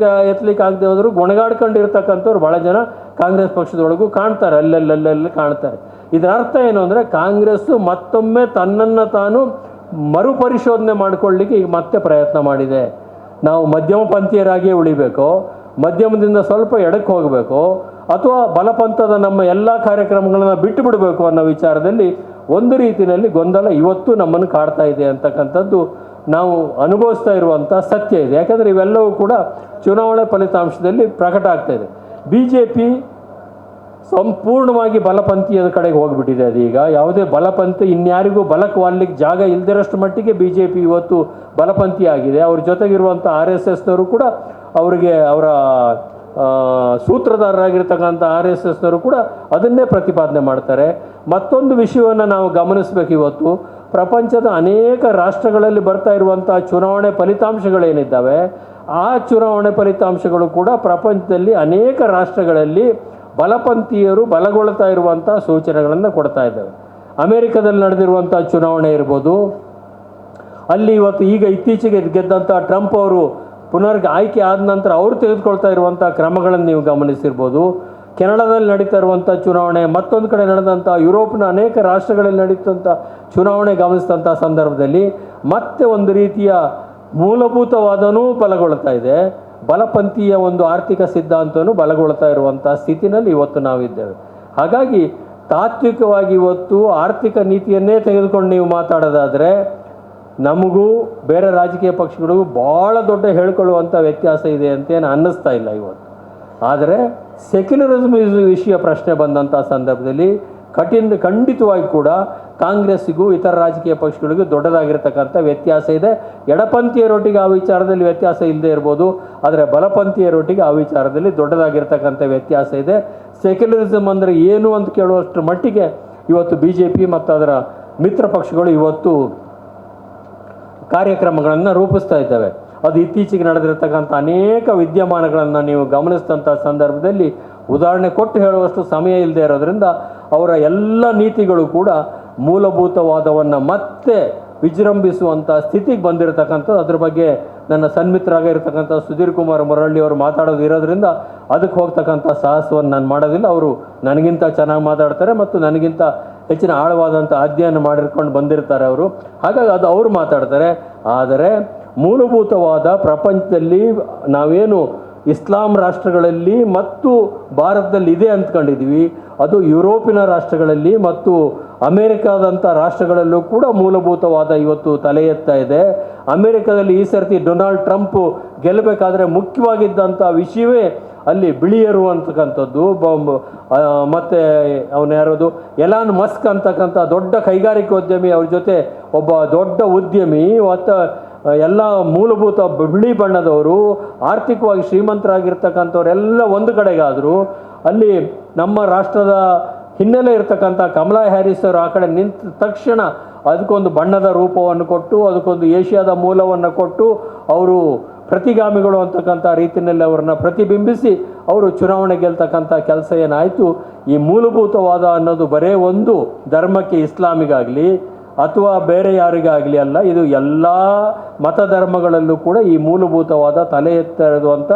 ಎತ್ತಲಿಕ್ಕೆ ಆಗದೆ ಹೋದರೂ ಗೊಣಗಾಡ್ಕೊಂಡಿರ್ತಕ್ಕಂಥವ್ರು ಭಾಳ ಜನ ಕಾಂಗ್ರೆಸ್ ಪಕ್ಷದೊಳಗೂ ಕಾಣ್ತಾರೆ, ಅಲ್ಲೆಲ್ಲೆಲ್ಲೆಲ್ಲಿ ಕಾಣ್ತಾರೆ. ಇದರ ಅರ್ಥ ಏನು ಅಂದರೆ ಕಾಂಗ್ರೆಸ್ಸು ಮತ್ತೊಮ್ಮೆ ತನ್ನನ್ನು ತಾನು ಮರುಪರಿಶೋಧನೆ ಮಾಡಿಕೊಳ್ಳಿಕ್ಕೆ ಈಗ ಮತ್ತೆ ಪ್ರಯತ್ನ ಮಾಡಿದೆ. ನಾವು ಮಧ್ಯಮ ಪಂಥೀಯರಾಗಿಯೇ ಉಳಿಬೇಕೋ, ಮಧ್ಯಮದಿಂದ ಸ್ವಲ್ಪ ಎಡಕ್ಕೆ ಹೋಗಬೇಕು, ಅಥವಾ ಬಲಪಂಥದ ನಮ್ಮ ಎಲ್ಲ ಕಾರ್ಯಕ್ರಮಗಳನ್ನು ಬಿಟ್ಟು ಬಿಡಬೇಕು ಅನ್ನೋ ವಿಚಾರದಲ್ಲಿ ಒಂದು ರೀತಿಯಲ್ಲಿ ಗೊಂದಲ ಇವತ್ತು ನಮ್ಮನ್ನು ಕಾಡ್ತಾ ಇದೆ ಅಂತಕ್ಕಂಥದ್ದು ನಾವು ಅನುಭವಿಸ್ತಾ ಇರುವಂಥ ಸತ್ಯ ಇದೆ. ಯಾಕಂದರೆ ಇವೆಲ್ಲವೂ ಕೂಡ ಚುನಾವಣೆ ಫಲಿತಾಂಶದಲ್ಲಿ ಪ್ರಕಟ ಆಗ್ತಾ ಇದೆ. BJP ಸಂಪೂರ್ಣವಾಗಿ ಬಲಪಂಥೀಯದ ಕಡೆಗೆ ಹೋಗಿಬಿಟ್ಟಿದೆ. ಅದೀಗ ಯಾವುದೇ ಬಲಪಂಥ ಇನ್ಯಾರಿಗೂ ಬಲಕ್ಕೆ ವಾಲಿಕ್ಕೆ ಜಾಗ ಇಲ್ಲದಿರೋಷ್ಟು ಮಟ್ಟಿಗೆ BJP ಇವತ್ತು ಬಲಪಂಥಿ ಆಗಿದೆ. ಅವ್ರ ಜೊತೆಗಿರುವಂಥ RSSನವರು ಕೂಡ ಅವರಿಗೆ ಅವರ ಸೂತ್ರಧಾರರಾಗಿರ್ತಕ್ಕಂಥ RSSನವರು ಕೂಡ ಅದನ್ನೇ ಪ್ರತಿಪಾದನೆ ಮಾಡ್ತಾರೆ. ಮತ್ತೊಂದು ವಿಷಯವನ್ನು ನಾವು ಗಮನಿಸಬೇಕು. ಇವತ್ತು ಪ್ರಪಂಚದ ಅನೇಕ ರಾಷ್ಟ್ರಗಳಲ್ಲಿ ಬರ್ತಾ ಇರುವಂಥ ಚುನಾವಣೆ ಫಲಿತಾಂಶಗಳೇನಿದ್ದಾವೆ, ಆ ಚುನಾವಣೆ ಫಲಿತಾಂಶಗಳು ಕೂಡ ಪ್ರಪಂಚದಲ್ಲಿ ಅನೇಕ ರಾಷ್ಟ್ರಗಳಲ್ಲಿ ಬಲಪಂಥೀಯರು ಬಲಗೊಳ್ತಾ ಇರುವಂಥ ಸೂಚನೆಗಳನ್ನು ಕೊಡ್ತಾ ಇದ್ದಾವೆ. ಅಮೇರಿಕಾದಲ್ಲಿ ನಡೆದಿರುವಂಥ ಚುನಾವಣೆ ಇರ್ಬೋದು, ಅಲ್ಲಿ ಇವತ್ತು ಈಗ ಇತ್ತೀಚೆಗೆ ಗೆದ್ದಂಥ ಟ್ರಂಪ್ ಅವರು ಆಯ್ಕೆ ಆದ ನಂತರ ಅವರು ತೆಗೆದುಕೊಳ್ತಾ ಇರುವಂಥ ಕ್ರಮಗಳನ್ನು ನೀವು ಗಮನಿಸಿರ್ಬೋದು. ಕೆನಡಾದಲ್ಲಿ ನಡೀತಾ ಇರುವಂಥ ಚುನಾವಣೆ, ಮತ್ತೊಂದು ಕಡೆ ನಡೆದಂಥ ಯುರೋಪ್ನ ಅನೇಕ ರಾಷ್ಟ್ರಗಳಲ್ಲಿ ನಡೀತಂಥ ಚುನಾವಣೆ ಗಮನಿಸಿದಂಥ ಸಂದರ್ಭದಲ್ಲಿ ಮತ್ತೆ ಒಂದು ರೀತಿಯ ಮೂಲಭೂತವಾದನೂ ಬಲಗೊಳ್ತಾ ಇದೆ, ಬಲಪಂಥೀಯ ಒಂದು ಆರ್ಥಿಕ ಸಿದ್ಧಾಂತವೂ ಬಲಗೊಳ್ತಾ ಇರುವಂಥ ಸ್ಥಿತಿನಲ್ಲಿ ಇವತ್ತು ನಾವಿದ್ದೇವೆ. ಹಾಗಾಗಿ ತಾತ್ವಿಕವಾಗಿ ಇವತ್ತು ಆರ್ಥಿಕ ನೀತಿಯನ್ನೇ ತೆಗೆದುಕೊಂಡು ನೀವು ಮಾತಾಡೋದಾದರೆ ನಮಗೂ ಬೇರೆ ರಾಜಕೀಯ ಪಕ್ಷಗಳಿಗೂ ಭಾಳ ದೊಡ್ಡ ಹೇಳ್ಕೊಳ್ಳುವಂಥ ವ್ಯತ್ಯಾಸ ಇದೆ ಅಂತೇನು ಅನ್ನಿಸ್ತಾ ಇಲ್ಲ ಇವತ್ತು. ಆದರೆ ಸೆಕ್ಯುಲರಿಸಮ್ ವಿಷಯ ಪ್ರಶ್ನೆ ಬಂದಂಥ ಸಂದರ್ಭದಲ್ಲಿ ಖಂಡಿತವಾಗಿ ಕೂಡ ಕಾಂಗ್ರೆಸ್ಸಿಗೂ ಇತರ ರಾಜಕೀಯ ಪಕ್ಷಗಳಿಗೂ ದೊಡ್ಡದಾಗಿರ್ತಕ್ಕಂಥ ವ್ಯತ್ಯಾಸ ಇದೆ. ಎಡಪಂಥೀಯರೊಟ್ಟಿಗೆ ಆ ವಿಚಾರದಲ್ಲಿ ವ್ಯತ್ಯಾಸ ಇಲ್ಲದೆ ಇರ್ಬೋದು, ಆದರೆ ಬಲಪಂಥೀಯರೊಟ್ಟಿಗೆ ಆ ವಿಚಾರದಲ್ಲಿ ದೊಡ್ಡದಾಗಿರ್ತಕ್ಕಂಥ ವ್ಯತ್ಯಾಸ ಇದೆ. ಸೆಕ್ಯುಲರಿಸಮ್ ಅಂದರೆ ಏನು ಅಂತ ಕೇಳುವಷ್ಟು ಮಟ್ಟಿಗೆ ಇವತ್ತು BJP ಮತ್ತು ಅದರ ಮಿತ್ರ ಪಕ್ಷಗಳು ಇವತ್ತು ಕಾರ್ಯಕ್ರಮಗಳನ್ನು ರೂಪಿಸ್ತಾ ಇದ್ದಾವೆ. ಅದು ಇತ್ತೀಚೆಗೆ ನಡೆದಿರ್ತಕ್ಕಂಥ ಅನೇಕ ವಿದ್ಯಮಾನಗಳನ್ನು ನೀವು ಗಮನಿಸಿದಂಥ ಸಂದರ್ಭದಲ್ಲಿ ಉದಾಹರಣೆ ಕೊಟ್ಟು ಹೇಳುವಷ್ಟು ಸಮಯ ಇಲ್ಲದೆ ಇರೋದ್ರಿಂದ ಅವರ ಎಲ್ಲ ನೀತಿಗಳು ಕೂಡ ಮೂಲಭೂತವಾದವನ್ನು ಮತ್ತೆ ವಿಜೃಂಭಿಸುವಂಥ ಸ್ಥಿತಿಗೆ ಬಂದಿರತಕ್ಕಂಥದ್ದು. ಅದ್ರ ಬಗ್ಗೆ ನನ್ನ ಸನ್ಮಿತರಾಗಿರ್ತಕ್ಕಂಥ ಸುಧೀರ್ ಕುಮಾರ್ ಮುರಳ್ಳಿ ಅವರು ಮಾತಾಡೋದು ಇರೋದ್ರಿಂದ ಅದಕ್ಕೆ ಹೋಗ್ತಕ್ಕಂಥ ಸಾಹಸವನ್ನು ನಾನು ಮಾಡೋದಿಲ್ಲ. ಅವರು ನನಗಿಂತ ಚೆನ್ನಾಗಿ ಮಾತಾಡ್ತಾರೆ ಮತ್ತು ನನಗಿಂತ ಹೆಚ್ಚಿನ ಆಳವಾದಂಥ ಅಧ್ಯಯನ ಮಾಡಿರ್ಕೊಂಡು ಬಂದಿರ್ತಾರೆ ಅವರು. ಹಾಗಾಗಿ ಅದು ಅವರು ಮಾತಾಡ್ತಾರೆ. ಆದರೆ ಮೂಲಭೂತವಾದ ಪ್ರಪಂಚದಲ್ಲಿ ನಾವೇನು ಇಸ್ಲಾಂ ರಾಷ್ಟ್ರಗಳಲ್ಲಿ ಮತ್ತು ಭಾರತದಲ್ಲಿ ಇದೆ ಅಂದ್ಕೊಂಡಿದ್ದೀವಿ, ಅದು ಯುರೋಪಿನ ರಾಷ್ಟ್ರಗಳಲ್ಲಿ ಮತ್ತು ಅಮೇರಿಕಾದಂಥ ರಾಷ್ಟ್ರಗಳಲ್ಲೂ ಕೂಡ ಮೂಲಭೂತವಾದ ಇವತ್ತು ತಲೆ ಎತ್ತಾ ಇದೆ. ಅಮೇರಿಕಾದಲ್ಲಿ ಈ ಸರ್ತಿ ಡೊನಾಲ್ಡ್ ಟ್ರಂಪ್ ಗೆಲ್ಲಬೇಕಾದ್ರೆ ಮುಖ್ಯವಾಗಿದ್ದಂಥ ವಿಷಯವೇ ಅಲ್ಲಿ ಬಿಳಿಯರು ಅಂತಕ್ಕಂಥದ್ದು. ಮತ್ತು ಅವನು ಯಾರೋದು ಎಲಾನ್ ಮಸ್ಕ್ ಅಂತಕ್ಕಂಥ ದೊಡ್ಡ ಕೈಗಾರಿಕೋದ್ಯಮಿ, ಅವ್ರ ಜೊತೆ ಒಬ್ಬ ದೊಡ್ಡ ಉದ್ಯಮಿ ಮತ್ತು ಎಲ್ಲ ಮೂಲಭೂತ ಬಿಳಿ ಬಣ್ಣದವರು ಆರ್ಥಿಕವಾಗಿ ಶ್ರೀಮಂತರಾಗಿರ್ತಕ್ಕಂಥವರೆಲ್ಲ ಒಂದು ಕಡೆಗಾದರು. ಅಲ್ಲಿ ನಮ್ಮ ರಾಷ್ಟ್ರದ ಹಿನ್ನೆಲೆ ಇರ್ತಕ್ಕಂಥ ಕಮಲಾ ಹ್ಯಾರಿಸ್ ಅವರು ಆ ಕಡೆ ನಿಂತ ತಕ್ಷಣ ಅದಕ್ಕೊಂದು ಬಣ್ಣದ ರೂಪವನ್ನು ಕೊಟ್ಟು, ಅದಕ್ಕೊಂದು ಏಷ್ಯಾದ ಮೂಲವನ್ನು ಕೊಟ್ಟು, ಅವರು ಪ್ರತಿಗಾಮಿಗಳು ಅಂತಕ್ಕಂಥ ರೀತಿಯಲ್ಲಿ ಅವ್ರನ್ನ ಪ್ರತಿಬಿಂಬಿಸಿ ಅವರು ಚುನಾವಣೆ ಗೆಲ್ತಕ್ಕಂಥ ಕೆಲಸ ಏನಾಯಿತು. ಈ ಮೂಲಭೂತವಾದ ಅನ್ನೋದು ಬರೇ ಒಂದು ಧರ್ಮಕ್ಕೆ, ಇಸ್ಲಾಮಿಗಾಗಲಿ ಅಥವಾ ಬೇರೆ ಯಾರಿಗಾಗಲಿ ಅಲ್ಲ, ಇದು ಎಲ್ಲ ಮತಧರ್ಮಗಳಲ್ಲೂ ಕೂಡ ಈ ಮೂಲಭೂತವಾದ ತಲೆ ಎತ್ತರುವಂಥ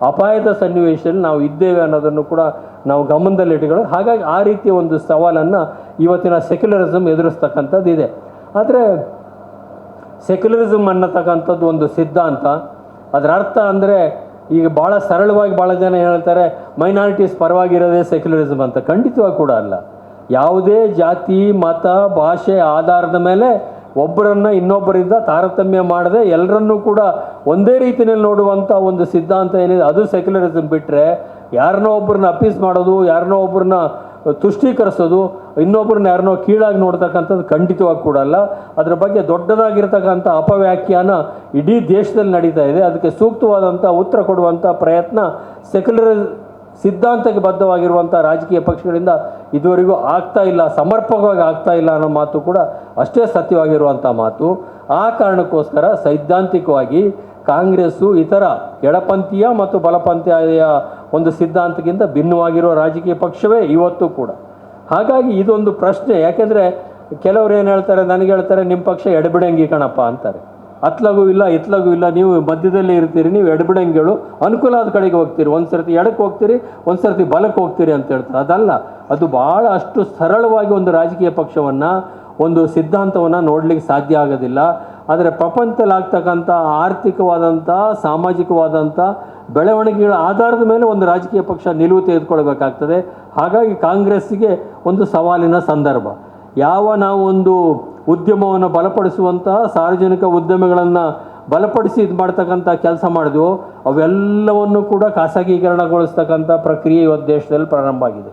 ಅಪಾಯದ ಸನ್ನಿವೇಶದಲ್ಲಿ ನಾವು ಇದ್ದೇವೆ ಅನ್ನೋದನ್ನು ಕೂಡ ನಾವು ಗಮನದಲ್ಲಿಟ್ಟುಕೊಳ್ಳೋದು. ಹಾಗಾಗಿ ಆ ರೀತಿಯ ಒಂದು ಸವಾಲನ್ನು ಇವತ್ತಿನ ಸೆಕ್ಯುಲರಿಸಮ್ ಎದುರಿಸ್ತಕ್ಕಂಥದ್ದು ಇದೆ. ಆದರೆ ಸೆಕ್ಯುಲರಿಸಮ್ ಅನ್ನತಕ್ಕಂಥದ್ದು ಒಂದು ಸಿದ್ಧಾಂತ. ಅದರ ಅರ್ಥ ಅಂದರೆ ಈಗ ಭಾಳ ಸರಳವಾಗಿ ಭಾಳ ಜನ ಹೇಳ್ತಾರೆ ಮೈನಾರಿಟೀಸ್ ಪರವಾಗಿರೋದೇ ಸೆಕ್ಯುಲರಿಸಮ್ ಅಂತ. ಖಂಡಿತವಾಗಿ ಕೂಡ ಅಲ್ಲ. ಯಾವುದೇ ಜಾತಿ, ಮತ, ಭಾಷೆ ಆಧಾರದ ಮೇಲೆ ಒಬ್ಬರನ್ನು ಇನ್ನೊಬ್ಬರಿಂದ ತಾರತಮ್ಯ ಮಾಡದೆ ಎಲ್ಲರನ್ನೂ ಕೂಡ ಒಂದೇ ರೀತಿಯಲ್ಲಿ ನೋಡುವಂಥ ಒಂದು ಸಿದ್ಧಾಂತ ಏನಿದೆ ಅದು ಸೆಕ್ಯುಲರಿಸಮ್. ಬಿಟ್ಟರೆ ಯಾರನ್ನೋ ಒಬ್ಬರನ್ನ ಅಪೀಸ್ ಮಾಡೋದು, ಯಾರನ್ನೋ ಒಬ್ಬರನ್ನ ತುಷ್ಟೀಕರಿಸೋದು, ಇನ್ನೊಬ್ಬರನ್ನ ಯಾರನ್ನೋ ಕೀಳಾಗಿ ನೋಡ್ತಕ್ಕಂಥದ್ದು ಖಂಡಿತವಾಗಿ ಕೂಡ ಅಲ್ಲ. ಅದರ ಬಗ್ಗೆ ದೊಡ್ಡದಾಗಿರ್ತಕ್ಕಂಥ ಅಪವ್ಯಾಖ್ಯಾನ ಇಡೀ ದೇಶದಲ್ಲಿ ನಡೀತಾ ಇದೆ. ಅದಕ್ಕೆ ಸೂಕ್ತವಾದಂಥ ಉತ್ತರ ಕೊಡುವಂಥ ಪ್ರಯತ್ನ ಸೆಕ್ಯುಲರ್ ಸಿದ್ಧಾಂತಕ್ಕೆ ಬದ್ಧವಾಗಿರುವಂಥ ರಾಜಕೀಯ ಪಕ್ಷಗಳಿಂದ ಇದುವರೆಗೂ ಆಗ್ತಾ ಇಲ್ಲ, ಸಮರ್ಪಕವಾಗಿ ಆಗ್ತಾ ಇಲ್ಲ ಅನ್ನೋ ಮಾತು ಕೂಡ ಅಷ್ಟೇ ಸತ್ಯವಾಗಿರುವಂಥ ಮಾತು. ಆ ಕಾರಣಕ್ಕೋಸ್ಕರ ಸೈದ್ಧಾಂತಿಕವಾಗಿ ಕಾಂಗ್ರೆಸ್ಸು ಇತರ ಎಡಪಂಥೀಯ ಮತ್ತು ಬಲಪಂಥೀಯ ಒಂದು ಸಿದ್ಧಾಂತಕ್ಕಿಂತ ಭಿನ್ನವಾಗಿರೋ ರಾಜಕೀಯ ಪಕ್ಷವೇ ಇವತ್ತು ಕೂಡ. ಹಾಗಾಗಿ ಇದೊಂದು ಪ್ರಶ್ನೆ. ಯಾಕೆಂದರೆ ಕೆಲವರು ಏನು ಹೇಳ್ತಾರೆ, ನನಗೆ ಹೇಳ್ತಾರೆ ನಿಮ್ಮ ಪಕ್ಷ ಎಡಬಿಡಂಗಿ ಕಣಪ್ಪ ಅಂತಾರೆ. ಅತ್ಲಗೂ ಇಲ್ಲ ಇತ್ಲಗೂ ಇಲ್ಲ, ನೀವು ಮಧ್ಯದಲ್ಲಿ ಇರ್ತೀರಿ, ನೀವು ಎಡಬಿಡಂಗಿಗಳು, ಅನುಕೂಲ ಆದ ಕಡೆಗೆ ಹೋಗ್ತೀರಿ, ಒಂದು ಸರ್ತಿ ಎಡಕ್ಕೆ ಹೋಗ್ತೀರಿ, ಒಂದು ಸರ್ತಿ ಬಲಕ್ಕೆ ಹೋಗ್ತೀರಿ ಅಂತ ಹೇಳ್ತಾರೆ. ಅದಲ್ಲ, ಅದು ಭಾಳ ಅಷ್ಟು ಸರಳವಾಗಿ ಒಂದು ರಾಜಕೀಯ ಪಕ್ಷವನ್ನು, ಒಂದು ಸಿದ್ಧಾಂತವನ್ನು ನೋಡಲಿಕ್ಕೆ ಸಾಧ್ಯ ಆಗೋದಿಲ್ಲ. ಆದರೆ ಪ್ರಪಂಚದಲ್ಲಿ ಆಗ್ತಕ್ಕಂಥ ಆರ್ಥಿಕವಾದಂಥ, ಸಾಮಾಜಿಕವಾದಂಥ ಬೆಳವಣಿಗೆಗಳ ಆಧಾರದ ಮೇಲೆ ಒಂದು ರಾಜಕೀಯ ಪಕ್ಷ ನಿಲುವು ತೆಗೆದುಕೊಳ್ಬೇಕಾಗ್ತದೆ. ಹಾಗಾಗಿ ಕಾಂಗ್ರೆಸ್ಸಿಗೆ ಒಂದು ಸವಾಲಿನ ಸಂದರ್ಭ. ನಾವು ಒಂದು ಉದ್ಯಮವನ್ನು ಬಲಪಡಿಸುವಂಥ ಸಾರ್ವಜನಿಕ ಉದ್ಯಮಗಳನ್ನು ಬಲಪಡಿಸಿ ಇದು ಮಾಡ್ತಕ್ಕಂಥ ಕೆಲಸ ಮಾಡಿದ್ವು, ಅವೆಲ್ಲವನ್ನು ಕೂಡ ಖಾಸಗೀಕರಣಗೊಳಿಸ್ತಕ್ಕಂಥ ಪ್ರಕ್ರಿಯೆ ಇವತ್ತು ದೇಶದಲ್ಲಿ ಪ್ರಾರಂಭ ಆಗಿದೆ.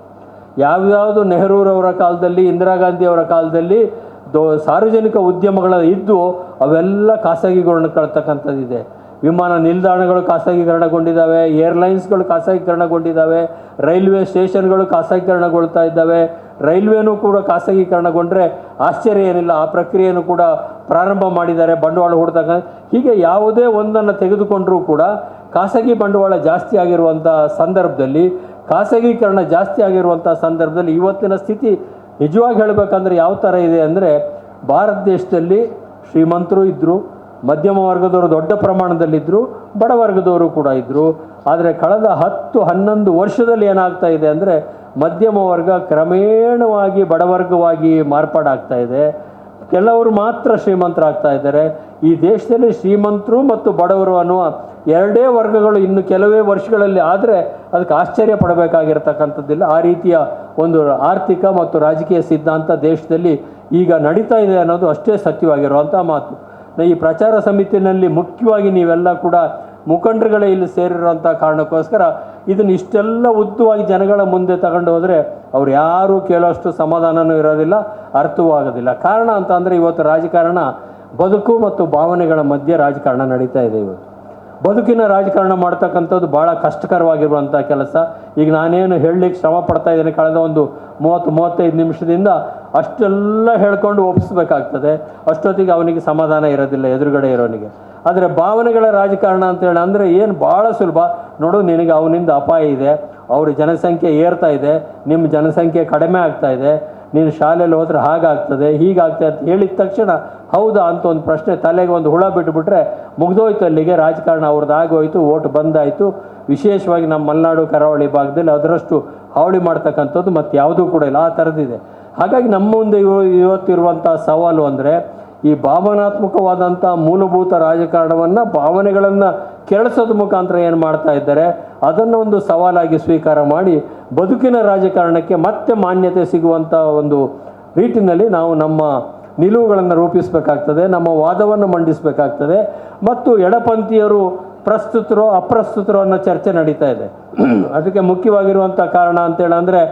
ಯಾವ್ಯಾವುದು ನೆಹರೂರವರ ಕಾಲದಲ್ಲಿ, ಇಂದಿರಾ ಗಾಂಧಿಯವರ ಕಾಲದಲ್ಲಿ ಸಾರ್ವಜನಿಕ ಉದ್ಯಮಗಳ ಇದ್ದು ಅವೆಲ್ಲ ಖಾಸಗೀಕರಣಕ್ಕಳ್ತಕ್ಕಂಥದ್ದಿದೆ. ವಿಮಾನ ನಿಲ್ದಾಣಗಳು ಖಾಸಗೀಕರಣಗೊಂಡಿದ್ದಾವೆ, ಏರ್ಲೈನ್ಸ್ಗಳು ಖಾಸಗೀಕರಣಗೊಂಡಿದ್ದಾವೆ, ರೈಲ್ವೆ ಸ್ಟೇಷನ್ಗಳು ಖಾಸಗೀಕರಣಗೊಳ್ತಾ ಇದ್ದಾವೆ. ರೈಲ್ವೆನೂ ಕೂಡ ಖಾಸಗೀಕರಣಗೊಂಡ್ರೆ ಆಶ್ಚರ್ಯ ಏನಿಲ್ಲ. ಆ ಪ್ರಕ್ರಿಯೆಯನ್ನು ಕೂಡ ಪ್ರಾರಂಭ ಮಾಡಿದ್ದಾರೆ, ಬಂಡವಾಳ ಹೂಡ್ತಕ್ಕಂಥ. ಹೀಗೆ ಯಾವುದೇ ಒಂದನ್ನು ತೆಗೆದುಕೊಂಡರೂ ಕೂಡ ಖಾಸಗಿ ಬಂಡವಾಳ ಜಾಸ್ತಿ ಆಗಿರುವಂಥ ಸಂದರ್ಭದಲ್ಲಿ, ಖಾಸಗೀಕರಣ ಜಾಸ್ತಿ ಆಗಿರುವಂಥ ಸಂದರ್ಭದಲ್ಲಿ ಇವತ್ತಿನ ಸ್ಥಿತಿ ನಿಜವಾಗಿ ಹೇಳಬೇಕಂದ್ರೆ ಯಾವ ಥರ ಇದೆ ಅಂದರೆ, ಭಾರತ ದೇಶದಲ್ಲಿ ಶ್ರೀಮಂತರು ಇದ್ದರು, ಮಧ್ಯಮ ವರ್ಗದವರು ದೊಡ್ಡ ಪ್ರಮಾಣದಲ್ಲಿದ್ದರು, ಬಡವರ್ಗದವರು ಕೂಡ ಇದ್ದರು. ಆದರೆ ಕಳೆದ 10-11 ವರ್ಷದಲ್ಲಿ ಏನಾಗ್ತಾ ಇದೆ ಅಂದರೆ ಮಧ್ಯಮ ವರ್ಗ ಕ್ರಮೇಣವಾಗಿ ಬಡವರ್ಗವಾಗಿ ಮಾರ್ಪಾಡಾಗ್ತಾ ಇದೆ. ಕೆಲವರು ಮಾತ್ರ ಶ್ರೀಮಂತರಾಗ್ತಾ ಇದ್ದಾರೆ. ಈ ದೇಶದಲ್ಲಿ ಶ್ರೀಮಂತರು ಮತ್ತು ಬಡವರು ಅನ್ನುವ ಎರಡೇ ವರ್ಗಗಳು ಇನ್ನು ಕೆಲವೇ ವರ್ಷಗಳಲ್ಲಿ ಆದರೆ ಅದಕ್ಕೆ ಆಶ್ಚರ್ಯ ಪಡಬೇಕಾಗಿರ್ತಕ್ಕಂಥದ್ದಿಲ್ಲ. ಆ ರೀತಿಯ ಒಂದು ಆರ್ಥಿಕ ಮತ್ತು ರಾಜಕೀಯ ಸಿದ್ಧಾಂತ ದೇಶದಲ್ಲಿ ಈಗ ನಡೀತಾ ಇದೆ ಅನ್ನೋದು ಅಷ್ಟೇ ಸತ್ಯವಾಗಿರುವಂಥ ಮಾತು. ಈ ಪ್ರಚಾರ ಸಮಿತಿಯಲ್ಲಿ ಮುಖ್ಯವಾಗಿ ನೀವೆಲ್ಲ ಕೂಡ ಮುಖಂಡರುಗಳೇ ಇಲ್ಲಿ ಸೇರಿರುವಂಥ ಕಾರಣಕ್ಕೋಸ್ಕರ ಇದನ್ನು ಇಷ್ಟೆಲ್ಲ ಉದ್ದವಾಗಿ ಜನಗಳ ಮುಂದೆ ತಗೊಂಡು ಹೋದರೆ ಅವ್ರು ಯಾರೂ ಕೇಳೋಷ್ಟು ಸಮಾಧಾನವೂ ಇರೋದಿಲ್ಲ, ಅರ್ಥವೂ ಆಗೋದಿಲ್ಲ. ಕಾರಣ ಅಂತ ಅಂದರೆ ಇವತ್ತು ರಾಜಕಾರಣ ಬದುಕು ಮತ್ತು ಭಾವನೆಗಳ ಮಧ್ಯೆ ರಾಜಕಾರಣ ನಡೀತಾ ಇದೆ. ಇವತ್ತು ಬದುಕಿನ ರಾಜಕಾರಣ ಮಾಡ್ತಕ್ಕಂಥದ್ದು ಭಾಳ ಕಷ್ಟಕರವಾಗಿರುವಂಥ ಕೆಲಸ. ಈಗ ನಾನೇನು ಹೇಳಲಿಕ್ಕೆ ಶ್ರಮ ಪಡ್ತಾ ಇದ್ದೇನೆ ಕಳೆದ ಒಂದು 30-35 ನಿಮಿಷದಿಂದ ಅಷ್ಟೆಲ್ಲ ಹೇಳ್ಕೊಂಡು ಒಪ್ಪಿಸ್ಬೇಕಾಗ್ತದೆ. ಅಷ್ಟೊತ್ತಿಗೆ ಅವನಿಗೆ ಸಮಾಧಾನ ಇರೋದಿಲ್ಲ ಎದುರುಗಡೆ ಇರೋನಿಗೆ. ಆದರೆ ಭಾವನೆಗಳ ರಾಜಕಾರಣ ಅಂತೇಳಿ ಅಂದರೆ ಏನು ಭಾಳ ಸುಲಭ. ನೋಡು, ನಿನಗೆ ಅವನಿಂದ ಅಪಾಯ ಇದೆ, ಅವ್ರ ಜನಸಂಖ್ಯೆ ಏರ್ತಾ ಇದೆ, ನಿಮ್ಮ ಜನಸಂಖ್ಯೆ ಕಡಿಮೆ ಆಗ್ತಾ ಇದೆ, ನೀನು ಶಾಲೆಯಲ್ಲಿ ಹೋದ್ರೆ ಹಾಗಾಗ್ತದೆ ಹೀಗಾಗ್ತದೆ ಅಂತ ಹೇಳಿದ ತಕ್ಷಣ ಹೌದಾ ಅಂತ ಒಂದು ಪ್ರಶ್ನೆ ತಲೆಗೆ ಒಂದು ಹುಳ ಬಿಟ್ಟುಬಿಟ್ರೆ ಮುಗ್ದೋಯ್ತು. ಅಲ್ಲಿಗೆ ರಾಜಕಾರಣ ಅವ್ರದ್ದು ಆಗೋಯ್ತು, ಓಟ್ ಬಂದಾಯಿತು. ವಿಶೇಷವಾಗಿ ನಮ್ಮ ಮಲೆನಾಡು ಕರಾವಳಿ ಭಾಗದಲ್ಲಿ ಅದರಷ್ಟು ಹಾವಳಿ ಮಾಡ್ತಕ್ಕಂಥದ್ದು ಮತ್ತು ಯಾವುದೂ ಕೂಡ ಇಲ್ಲ. ಆ ಥರದ್ದಿದೆ. ಹಾಗಾಗಿ ನಮ್ಮ ಮುಂದೆ ಇವತ್ತಿರುವಂಥ ಸವಾಲು ಅಂದರೆ ಈ ಭಾವನಾತ್ಮಕವಾದಂಥ ಮೂಲಭೂತ ರಾಜಕಾರಣವನ್ನು, ಭಾವನೆಗಳನ್ನು ಕೆರಳಿಸೋದ್ರ ಮುಖಾಂತರ ಏನು ಮಾಡ್ತಾ ಇದ್ದಾರೆ ಅದನ್ನು ಒಂದು ಸವಾಲಾಗಿ ಸ್ವೀಕಾರ ಮಾಡಿ ಬದುಕಿನ ರಾಜಕಾರಣಕ್ಕೆ ಮತ್ತೆ ಮಾನ್ಯತೆ ಸಿಗುವಂಥ ಒಂದು ರೀತಿಯಲ್ಲಿ ನಾವು ನಮ್ಮ ನಿಲುವುಗಳನ್ನು ರೂಪಿಸಬೇಕಾಗ್ತದೆ, ನಮ್ಮ ವಾದವನ್ನು ಮಂಡಿಸಬೇಕಾಗ್ತದೆ. ಮತ್ತು ಎಡಪಂಥೀಯರು ಪ್ರಸ್ತುತರೋ ಅಪ್ರಸ್ತುತರೋ ಅನ್ನೋ ಚರ್ಚೆ ನಡೀತಾ ಇದೆ. ಅದಕ್ಕೆ ಮುಖ್ಯವಾಗಿರುವಂಥ ಕಾರಣ ಅಂತೇಳಂದರೆ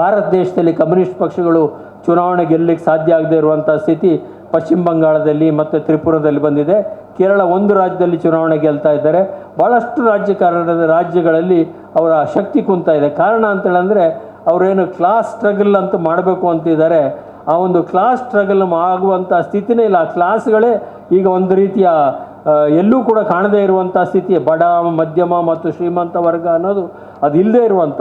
ಭಾರತ ದೇಶದಲ್ಲಿ ಕಮ್ಯುನಿಸ್ಟ್ ಪಕ್ಷಗಳು ಚುನಾವಣೆ ಗೆಲ್ಲಲಿಕ್ಕೆ ಸಾಧ್ಯ ಆಗದೇ ಇರುವಂಥ ಸ್ಥಿತಿ ಪಶ್ಚಿಮ ಬಂಗಾಳದಲ್ಲಿ ಮತ್ತು ತ್ರಿಪುರದಲ್ಲಿ ಬಂದಿದೆ. ಕೇರಳ ಒಂದು ರಾಜ್ಯದಲ್ಲಿ ಚುನಾವಣೆ ಗೆಲ್ತಾ ಇದ್ದಾರೆ. ಭಾಳಷ್ಟು ರಾಜ್ಯಗಳಲ್ಲಿ ಅವರ ಶಕ್ತಿ ಕುಂತಾ ಇದೆ. ಕಾರಣ ಅಂತೇಳಂದರೆ ಅವರೇನು ಕ್ಲಾಸ್ ಸ್ಟ್ರಗಲ್ ಅಂತ ಮಾಡಬೇಕು ಅಂತಿದ್ದಾರೆ. ಆ ಒಂದು ಕ್ಲಾಸ್ ಸ್ಟ್ರಗಲ್ ಆಗುವಂಥ ಸ್ಥಿತಿನೇ ಇಲ್ಲ. ಆ ಕ್ಲಾಸ್ಗಳೇ ಈಗ ಒಂದು ರೀತಿಯ ಎಲ್ಲೂ ಕೂಡ ಕಾಣದೇ ಇರುವಂಥ ಸ್ಥಿತಿ, ಬಡ ಮಧ್ಯಮ ಮತ್ತು ಶ್ರೀಮಂತ ವರ್ಗ ಅನ್ನೋದು ಅದು ಇಲ್ಲದೆ ಇರುವಂಥ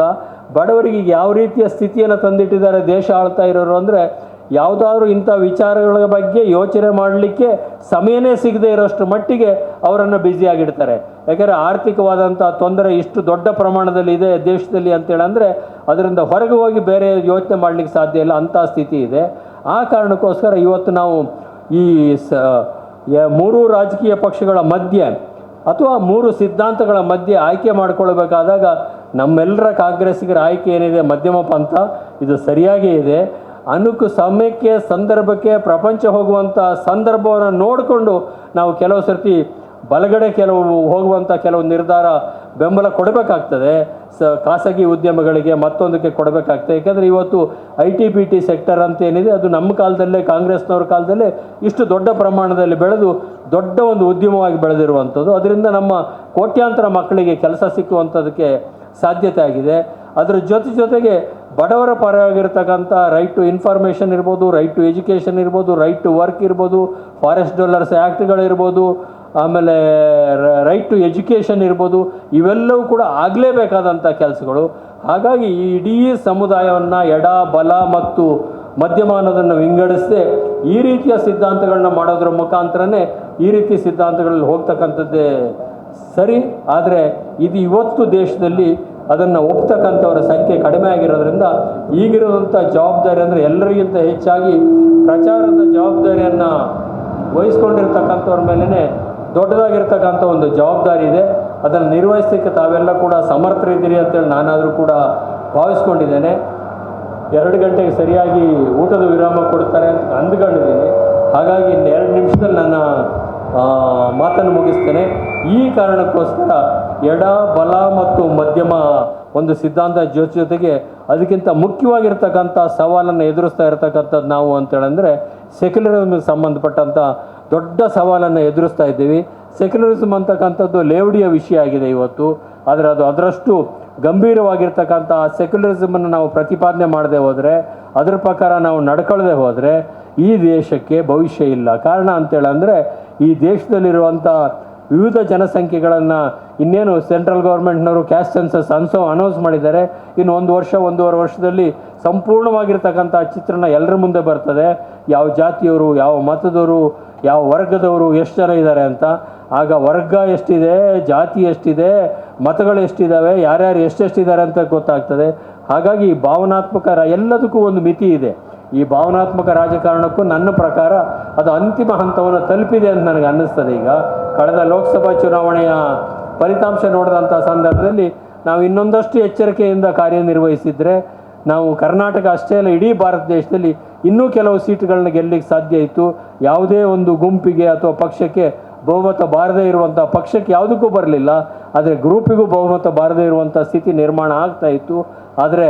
ಬಡವರಿಗೆ ಯಾವ ರೀತಿಯ ಸ್ಥಿತಿಯನ್ನು ತಂದಿಟ್ಟಿದ್ದಾರೆ ದೇಶ ಆಳ್ತಾ ಇರೋರು ಅಂದರೆ, ಯಾವುದಾದ್ರೂ ಇಂಥ ವಿಚಾರಗಳ ಬಗ್ಗೆ ಯೋಚನೆ ಮಾಡಲಿಕ್ಕೆ ಸಮಯನೇ ಸಿಗದೆ ಇರೋಷ್ಟು ಮಟ್ಟಿಗೆ ಅವರನ್ನು ಬ್ಯುಸಿಯಾಗಿಡ್ತಾರೆ. ಯಾಕೆಂದರೆ ಆರ್ಥಿಕವಾದಂಥ ತೊಂದರೆ ಇಷ್ಟು ದೊಡ್ಡ ಪ್ರಮಾಣದಲ್ಲಿ ಇದೆ ದೇಶದಲ್ಲಿ ಅಂತೇಳಂದರೆ ಅದರಿಂದ ಹೊರಗೆ ಹೋಗಿ ಬೇರೆ ಯೋಚನೆ ಮಾಡಲಿಕ್ಕೆ ಸಾಧ್ಯ ಇಲ್ಲ, ಅಂಥ ಸ್ಥಿತಿ ಇದೆ. ಆ ಕಾರಣಕ್ಕೋಸ್ಕರ ಇವತ್ತು ನಾವು ಈ ಮೂರು ರಾಜಕೀಯ ಪಕ್ಷಗಳ ಮಧ್ಯೆ ಅಥವಾ ಮೂರು ಸಿದ್ಧಾಂತಗಳ ಮಧ್ಯೆ ಆಯ್ಕೆ ಮಾಡಿಕೊಳ್ಬೇಕಾದಾಗ ನಮ್ಮೆಲ್ಲರ ಕಾಂಗ್ರೆಸ್ಸಿಗರ ಆಯ್ಕೆ ಏನಿದೆ ಮಧ್ಯಮ ಪಂಥ, ಇದು ಸರಿಯಾಗೇ ಇದೆ. ಸಮಯಕ್ಕೆ ಸಂದರ್ಭಕ್ಕೆ ಪ್ರಪಂಚ ಹೋಗುವಂಥ ಸಂದರ್ಭವನ್ನು ನೋಡಿಕೊಂಡು ನಾವು ಕೆಲವು ಸರ್ತಿ ಬಲಗಡೆ ಹೋಗುವಂಥ ಕೆಲವು ನಿರ್ಧಾರ ಬೆಂಬಲ ಕೊಡಬೇಕಾಗ್ತದೆ. ಖಾಸಗಿ ಉದ್ಯಮಗಳಿಗೆ ಮತ್ತೊಂದಕ್ಕೆ ಕೊಡಬೇಕಾಗ್ತದೆ. ಯಾಕೆಂದರೆ ಇವತ್ತು ITBT ಸೆಕ್ಟರ್ ಅಂತ ಏನಿದೆ ಅದು ನಮ್ಮ ಕಾಲದಲ್ಲೇ ಕಾಂಗ್ರೆಸ್ನವ್ರ ಕಾಲದಲ್ಲೇ ಇಷ್ಟು ದೊಡ್ಡ ಪ್ರಮಾಣದಲ್ಲಿ ಬೆಳೆದು ದೊಡ್ಡ ಒಂದು ಉದ್ಯಮವಾಗಿ ಬೆಳೆದಿರುವಂಥದ್ದು. ಅದರಿಂದ ನಮ್ಮ ಕೋಟ್ಯಾಂತರ ಮಕ್ಕಳಿಗೆ ಕೆಲಸ ಸಿಕ್ಕುವಂಥದ್ದಕ್ಕೆ ಸಾಧ್ಯತೆ ಆಗಿದೆ. ಅದರ ಜೊತೆಗೆ ಬಡವರ ಪರವಾಗಿರ್ತಕ್ಕಂಥ ರೈಟ್ ಟು ಇನ್ಫಾರ್ಮೇಷನ್ ಇರ್ಬೋದು, ರೈಟ್ ಟು ಎಜುಕೇಷನ್ ಇರ್ಬೋದು, ರೈಟ್ ಟು ವರ್ಕ್ ಇರ್ಬೋದು, ಫಾರೆಸ್ಟ್ ಡೆವಲಪ್ಸ್ ಆ್ಯಕ್ಟ್ಗಳಿರ್ಬೋದು, ಆಮೇಲೆ ರೈಟ್ ಟು ಎಜುಕೇಷನ್ ಇರ್ಬೋದು, ಇವೆಲ್ಲವೂ ಕೂಡ ಆಗಲೇಬೇಕಾದಂಥ ಕೆಲಸಗಳು. ಹಾಗಾಗಿ ಈ ಇಡೀ ಸಮುದಾಯವನ್ನು ಎಡ ಬಲ ಮತ್ತು ಮಧ್ಯಮ ಅನ್ನೋದನ್ನು ವಿಂಗಡಿಸದೆ ಈ ರೀತಿಯ ಸಿದ್ಧಾಂತಗಳನ್ನ ಮಾಡೋದ್ರ ಮುಖಾಂತರನೇ ಈ ರೀತಿ ಸಿದ್ಧಾಂತಗಳಲ್ಲಿ ಹೋಗ್ತಕ್ಕಂಥದ್ದೇ ಸರಿ. ಆದರೆ ಇದು ಇವತ್ತು ದೇಶದಲ್ಲಿ ಅದನ್ನು ಒಪ್ತಕ್ಕಂಥವರ ಸಂಖ್ಯೆ ಕಡಿಮೆ ಆಗಿರೋದ್ರಿಂದ ಈಗಿರುವಂಥ ಜವಾಬ್ದಾರಿ ಅಂದರೆ ಎಲ್ಲರಿಗಿಂತ ಹೆಚ್ಚಾಗಿ ಪ್ರಚಾರದ ಜವಾಬ್ದಾರಿಯನ್ನು ವಹಿಸ್ಕೊಂಡಿರ್ತಕ್ಕಂಥವ್ರ ಮೇಲೇ ದೊಡ್ಡದಾಗಿರ್ತಕ್ಕಂಥ ಒಂದು ಜವಾಬ್ದಾರಿ ಇದೆ. ಅದನ್ನು ನಿರ್ವಹಿಸಲಿಕ್ಕೆ ತಾವೆಲ್ಲ ಕೂಡ ಸಮರ್ಥರಿದ್ದೀರಿ ಅಂತೇಳಿ ನಾನಾದರೂ ಕೂಡ ಭಾವಿಸ್ಕೊಂಡಿದ್ದೇನೆ. 2 ಗಂಟೆಗೆ ಸರಿಯಾಗಿ ಊಟದ ವಿರಾಮ ಕೊಡ್ತಾರೆ ಅಂತ ಅಂದ್ಕೊಂಡಿದ್ದೀನಿ. ಹಾಗಾಗಿ ಇನ್ನು 2 ನಿಮಿಷದಲ್ಲಿ ನನ್ನ ಮಾತನ್ನು ಮುಗಿಸ್ತೇನೆ. ಈ ಕಾರಣಕ್ಕೋಸ್ಕರ ಎಡ ಬಲ ಮತ್ತು ಮಧ್ಯಮ ಒಂದು ಸಿದ್ಧಾಂತ ಜೊತೆಗೆ ಅದಕ್ಕಿಂತ ಮುಖ್ಯವಾಗಿರ್ತಕ್ಕಂಥ ಸವಾಲನ್ನು ಎದುರಿಸ್ತಾ ಇರತಕ್ಕಂಥದ್ದು ನಾವು ಅಂತೇಳಂದರೆ ಸೆಕ್ಯುಲರಿಸಮ್ಗೆ ಸಂಬಂಧಪಟ್ಟಂಥ ದೊಡ್ಡ ಸವಾಲನ್ನು ಎದುರಿಸ್ತಾ ಇದ್ದೀವಿ. ಸೆಕ್ಯುಲರಿಸಮ್ ಅಂತಕ್ಕಂಥದ್ದು ಲೇವಡಿಯ ವಿಷಯ ಆಗಿದೆ ಇವತ್ತು. ಆದರೆ ಅದು ಅದರಷ್ಟು ಗಂಭೀರವಾಗಿರ್ತಕ್ಕಂಥ ಆ ಸೆಕ್ಯುಲರಿಸಮನ್ನು ನಾವು ಪ್ರತಿಪಾದನೆ ಮಾಡದೆ ಹೋದರೆ, ಅದರ ಪ್ರಕಾರ ನಾವು ನಡ್ಕೊಳ್ಳದೆ ಹೋದರೆ ಈ ದೇಶಕ್ಕೆ ಭವಿಷ್ಯ ಇಲ್ಲ. ಕಾರಣ ಅಂತೇಳಂದರೆ ಈ ದೇಶದಲ್ಲಿರುವಂಥ ವಿವಿಧ ಜನಸಂಖ್ಯೆಗಳನ್ನು ಇನ್ನೇನು ಸೆಂಟ್ರಲ್ ಗೌರ್ಮೆಂಟ್ನವರು ಕ್ಯಾಸ್ಟ್ ಸೆನ್ಸಸ್ ಅನೌನ್ಸ್ ಮಾಡಿದ್ದಾರೆ. ಇನ್ನು 1 ವರ್ಷ 1.5 ವರ್ಷದಲ್ಲಿ ಸಂಪೂರ್ಣವಾಗಿರ್ತಕ್ಕಂಥ ಚಿತ್ರಣ ಎಲ್ಲರ ಮುಂದೆ ಬರ್ತದೆ. ಯಾವ ಜಾತಿಯವರು, ಯಾವ ಮತದವರು, ಯಾವ ವರ್ಗದವರು, ಎಷ್ಟು ಜನ ಇದ್ದಾರೆ ಅಂತ. ಆಗ ವರ್ಗ ಎಷ್ಟಿದೆ, ಜಾತಿ ಎಷ್ಟಿದೆ, ಮತಗಳು ಎಷ್ಟಿದ್ದಾವೆ, ಯಾರ್ಯಾರು ಎಷ್ಟೆಷ್ಟಿದ್ದಾರೆ ಅಂತ ಗೊತ್ತಾಗ್ತದೆ. ಹಾಗಾಗಿ ಭಾವನಾತ್ಮಕ ಎಲ್ಲದಕ್ಕೂ ಒಂದು ಮಿತಿ ಇದೆ. ಈ ಭಾವನಾತ್ಮಕ ರಾಜಕಾರಣಕ್ಕೂ ನನ್ನ ಪ್ರಕಾರ ಅದು ಅಂತಿಮ ಹಂತವನ್ನು ತಲುಪಿದೆ ಅಂತ ನನಗೆ ಅನ್ನಿಸ್ತದೆ. ಈಗ ಕಳೆದ ಲೋಕಸಭಾ ಚುನಾವಣೆಯ ಫಲಿತಾಂಶ ನೋಡಿದಂಥ ಸಂದರ್ಭದಲ್ಲಿ ನಾವು ಇನ್ನೊಂದಷ್ಟು ಎಚ್ಚರಿಕೆಯಿಂದ ಕಾರ್ಯನಿರ್ವಹಿಸಿದರೆ ನಾವು ಕರ್ನಾಟಕ ಅಷ್ಟೇ ಅಲ್ಲ ಇಡೀ ಭಾರತ ದೇಶದಲ್ಲಿ ಇನ್ನೂ ಕೆಲವು ಸೀಟುಗಳನ್ನ ಗೆಲ್ಲಲಿಕ್ಕೆ ಸಾಧ್ಯ ಇತ್ತು. ಯಾವುದೇ ಒಂದು ಗುಂಪಿಗೆ ಅಥವಾ ಪಕ್ಷಕ್ಕೆ ಬಹುಮತ ಬಾರದೇ ಇರುವಂಥ ಪಕ್ಷಕ್ಕೆ ಯಾವುದಕ್ಕೂ ಬರಲಿಲ್ಲ, ಆದರೆ ಗ್ರೂಪಿಗೂ ಬಹುಮತ ಬಾರದೇ ಇರುವಂಥ ಸ್ಥಿತಿ ನಿರ್ಮಾಣ ಆಗ್ತಾ ಇತ್ತು. ಆದರೆ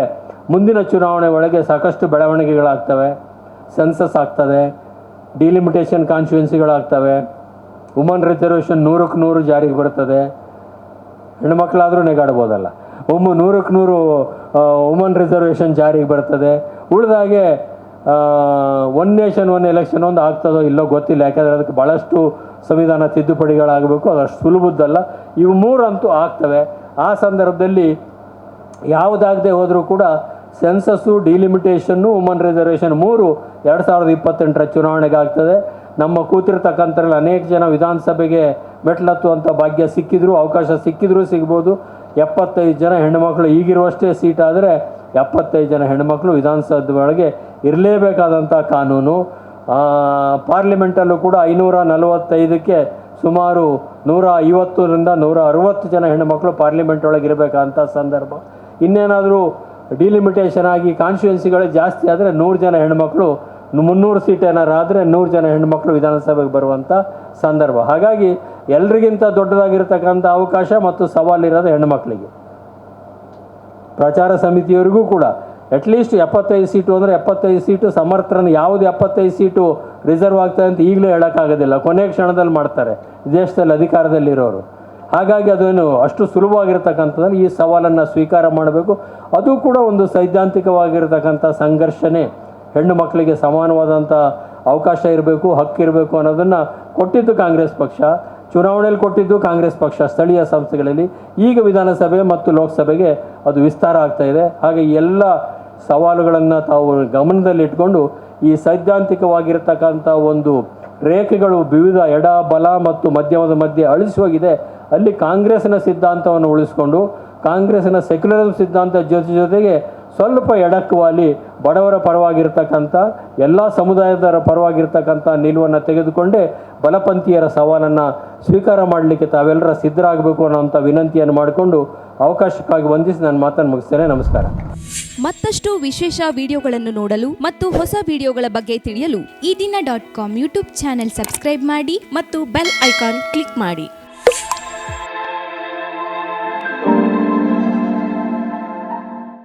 ಮುಂದಿನ ಚುನಾವಣೆ ಒಳಗೆ ಸಾಕಷ್ಟು ಬೆಳವಣಿಗೆಗಳಾಗ್ತವೆ. ಸೆನ್ಸಸ್ ಆಗ್ತದೆ, ಡಿಲಿಮಿಟೇಷನ್ ಕಾನ್ಸ್ಟಿಟ್ಯೂನ್ಸಿಗಳಾಗ್ತವೆ, ವುಮನ್ ರಿಸರ್ವೇಷನ್ 100ಕ್ಕೆ 100 ಜಾರಿಗೆ ಬರ್ತದೆ. ಹೆಣ್ಮಕ್ಳಾದರೂ ನೆಗಾಡ್ಬೋದಲ್ಲ, 100ಕ್ಕೆ 100 ವುಮನ್ ರಿಸರ್ವೇಷನ್ ಜಾರಿಗೆ ಬರ್ತದೆ. ಉಳಿದಾಗೆ 1 ನೇಷನ್ 1 ಎಲೆಕ್ಷನ್ ಒಂದು ಆಗ್ತದೋ ಇಲ್ಲೋ ಗೊತ್ತಿಲ್ಲ. ಯಾಕೆಂದರೆ ಅದಕ್ಕೆ ಭಾಳಷ್ಟು ಸಂವಿಧಾನ ತಿದ್ದುಪಡಿಗಳಾಗಬೇಕು, ಅದಷ್ಟು ಸುಲಭದ್ದಲ್ಲ. ಇವು 3 ಅಂತೂ ಆಗ್ತವೆ. ಆ ಸಂದರ್ಭದಲ್ಲಿ ಯಾವುದಾಗದೆ ಹೋದರೂ ಕೂಡ ಸೆನ್ಸಸ್ಸು, ಡಿಲಿಮಿಟೇಷನ್ನು, ವುಮನ್ ರಿಸರ್ವೇಷನ್ 3 2028ರ ಚುನಾವಣೆಗೆ ಆಗ್ತದೆ. ನಮ್ಮ ಕೂತಿರ್ತಕ್ಕಂಥರಲ್ಲಿ ಅನೇಕ ಜನ ವಿಧಾನಸಭೆಗೆ ಮೆಟ್ಲತ್ತುವಂಥ ಭಾಗ್ಯ ಸಿಕ್ಕಿದ್ರು, ಅವಕಾಶ ಸಿಕ್ಕಿದ್ರೂ ಸಿಗ್ಬೋದು. 75 ಜನ ಹೆಣ್ಣುಮಕ್ಕಳು ಈಗಿರುವಷ್ಟೇ ಸೀಟ್ ಆದರೆ 75 ಜನ ಹೆಣ್ಣುಮಕ್ಕಳು ವಿಧಾನಸಭೆ ಒಳಗೆ ಇರಲೇಬೇಕಾದಂಥ ಕಾನೂನು. ಪಾರ್ಲಿಮೆಂಟಲ್ಲೂ ಕೂಡ 545ಕ್ಕೆ ಸುಮಾರು 150ರಿಂದ 160 ಜನ ಹೆಣ್ಣುಮಕ್ಕಳು ಪಾರ್ಲಿಮೆಂಟ್ ಒಳಗೆ ಇರಬೇಕಂತ ಸಂದರ್ಭ. ಇನ್ನೇನಾದರೂ ಡಿಲಿಮಿಟೇಷನ್ ಆಗಿ ಕಾನ್ಸ್ಟಿಟ್ಯೂನ್ಸಿಗಳೇ ಜಾಸ್ತಿ ಆದರೆ 100 ಜನ ಹೆಣ್ಣುಮಕ್ಕಳು, 300 ಸೀಟ್ ಏನಾರು ಆದರೆ 100 ಜನ ಹೆಣ್ಣುಮಕ್ಕಳು ವಿಧಾನಸಭೆಗೆ ಬರುವಂಥ ಸಂದರ್ಭ. ಹಾಗಾಗಿ ಎಲ್ರಿಗಿಂತ ದೊಡ್ಡದಾಗಿರ್ತಕ್ಕಂಥ ಅವಕಾಶ ಮತ್ತು ಸವಾಲಿರೋದು ಹೆಣ್ಣುಮಕ್ಕಳಿಗೆ. ಪ್ರಚಾರ ಸಮಿತಿಯವರಿಗೂ ಕೂಡ ಅಟ್ಲೀಸ್ಟ್ 75 ಸೀಟು ಅಂದರೆ 75 ಸೀಟು ಸಮರ್ಥರನ್ನು ಯಾವುದು 75 ಸೀಟು ರಿಸರ್ವ್ ಆಗ್ತದೆ ಅಂತ ಈಗಲೇ ಹೇಳೋಕ್ಕಾಗೋದಿಲ್ಲ, ಕೊನೆಯ ಕ್ಷಣದಲ್ಲಿ ಮಾಡ್ತಾರೆ ದೇಶದಲ್ಲಿ ಅಧಿಕಾರದಲ್ಲಿರೋರು. ಹಾಗಾಗಿ ಅದೇನು ಅಷ್ಟು ಸುಲಭವಾಗಿರ್ತಕ್ಕಂಥದ್ದು ಈ ಸವಾಲನ್ನು ಸ್ವೀಕಾರ ಮಾಡಬೇಕು. ಅದು ಕೂಡ ಒಂದು ಸೈದ್ಧಾಂತಿಕವಾಗಿರ್ತಕ್ಕಂಥ ಸಂಘರ್ಷನೇ. ಹೆಣ್ಣು ಮಕ್ಕಳಿಗೆ ಸಮಾನವಾದಂಥ ಅವಕಾಶ ಇರಬೇಕು, ಹಕ್ಕಿರಬೇಕು ಅನ್ನೋದನ್ನು ಕೊಟ್ಟಿದ್ದು ಕಾಂಗ್ರೆಸ್ ಪಕ್ಷ. ಚುನಾವಣೆಯಲ್ಲಿ ಕೊಟ್ಟಿದ್ದು ಕಾಂಗ್ರೆಸ್ ಪಕ್ಷ ಸ್ಥಳೀಯ ಸಂಸ್ಥೆಗಳಲ್ಲಿ. ಈಗ ವಿಧಾನಸಭೆ ಮತ್ತು ಲೋಕಸಭೆಗೆ ಅದು ವಿಸ್ತಾರ ಆಗ್ತಾ ಇದೆ. ಹಾಗೆ ಎಲ್ಲ ಸವಾಲುಗಳನ್ನು ತಾವು ಗಮನದಲ್ಲಿಟ್ಕೊಂಡು ಈ ಸೈದ್ಧಾಂತಿಕವಾಗಿರ್ತಕ್ಕಂಥ ಒಂದು ರೇಖೆಗಳು ವಿವಿಧ ಎಡ ಬಲ ಮತ್ತು ಮಧ್ಯಮದ ಮಧ್ಯೆ ಅಳಿಸಿ ಹೋಗಿದೆ. ಅಲ್ಲಿ ಕಾಂಗ್ರೆಸ್ಸಿನ ಸಿದ್ಧಾಂತವನ್ನು ಉಳಿಸ್ಕೊಂಡು ಕಾಂಗ್ರೆಸ್ಸಿನ ಸೆಕ್ಯುಲರಿಸಂ ಸಿದ್ಧಾಂತ ಜೊತೆಗೆ ಸ್ವಲ್ಪ ಎಡಕ್ಕೆ ವಾಲಿ ಬಡವರ ಪರವಾಗಿರ್ತಕ್ಕಂಥ ಎಲ್ಲ ಸಮುದಾಯದವರ ಪರವಾಗಿರ್ತಕ್ಕಂಥ ನಿಲುವನ್ನು ತೆಗೆದುಕೊಂಡೇ ಬಲಪಂಥೀಯರ ಸವಾಲನ್ನು ಸ್ವೀಕಾರ ಮಾಡಲಿಕ್ಕೆ ತಾವೆಲ್ಲರ ಸಿದ್ಧರಾಗಬೇಕು ಅನ್ನೋಂಥ ವಿನಂತಿಯನ್ನು ಮಾಡಿಕೊಂಡು ಅವಕಾಶಕ್ಕಾಗಿ ವಂದಿಸಿ ನಾನು ಮಾತನ್ನು ಮುಗಿಸ್ತೇನೆ. ನಮಸ್ಕಾರ. ಮತ್ತಷ್ಟು ವಿಶೇಷ ವಿಡಿಯೋಗಳನ್ನು ನೋಡಲು ಮತ್ತು ಹೊಸ ವಿಡಿಯೋಗಳ ಬಗ್ಗೆ ತಿಳಿಯಲು ಈ ದಿನ .com ಯೂಟ್ಯೂಬ್ ಚಾನೆಲ್ ಸಬ್ಸ್ಕ್ರೈಬ್ ಮಾಡಿ ಮತ್ತು ಬೆಲ್ ಐಕಾನ್ ಕ್ಲಿಕ್ ಮಾಡಿ.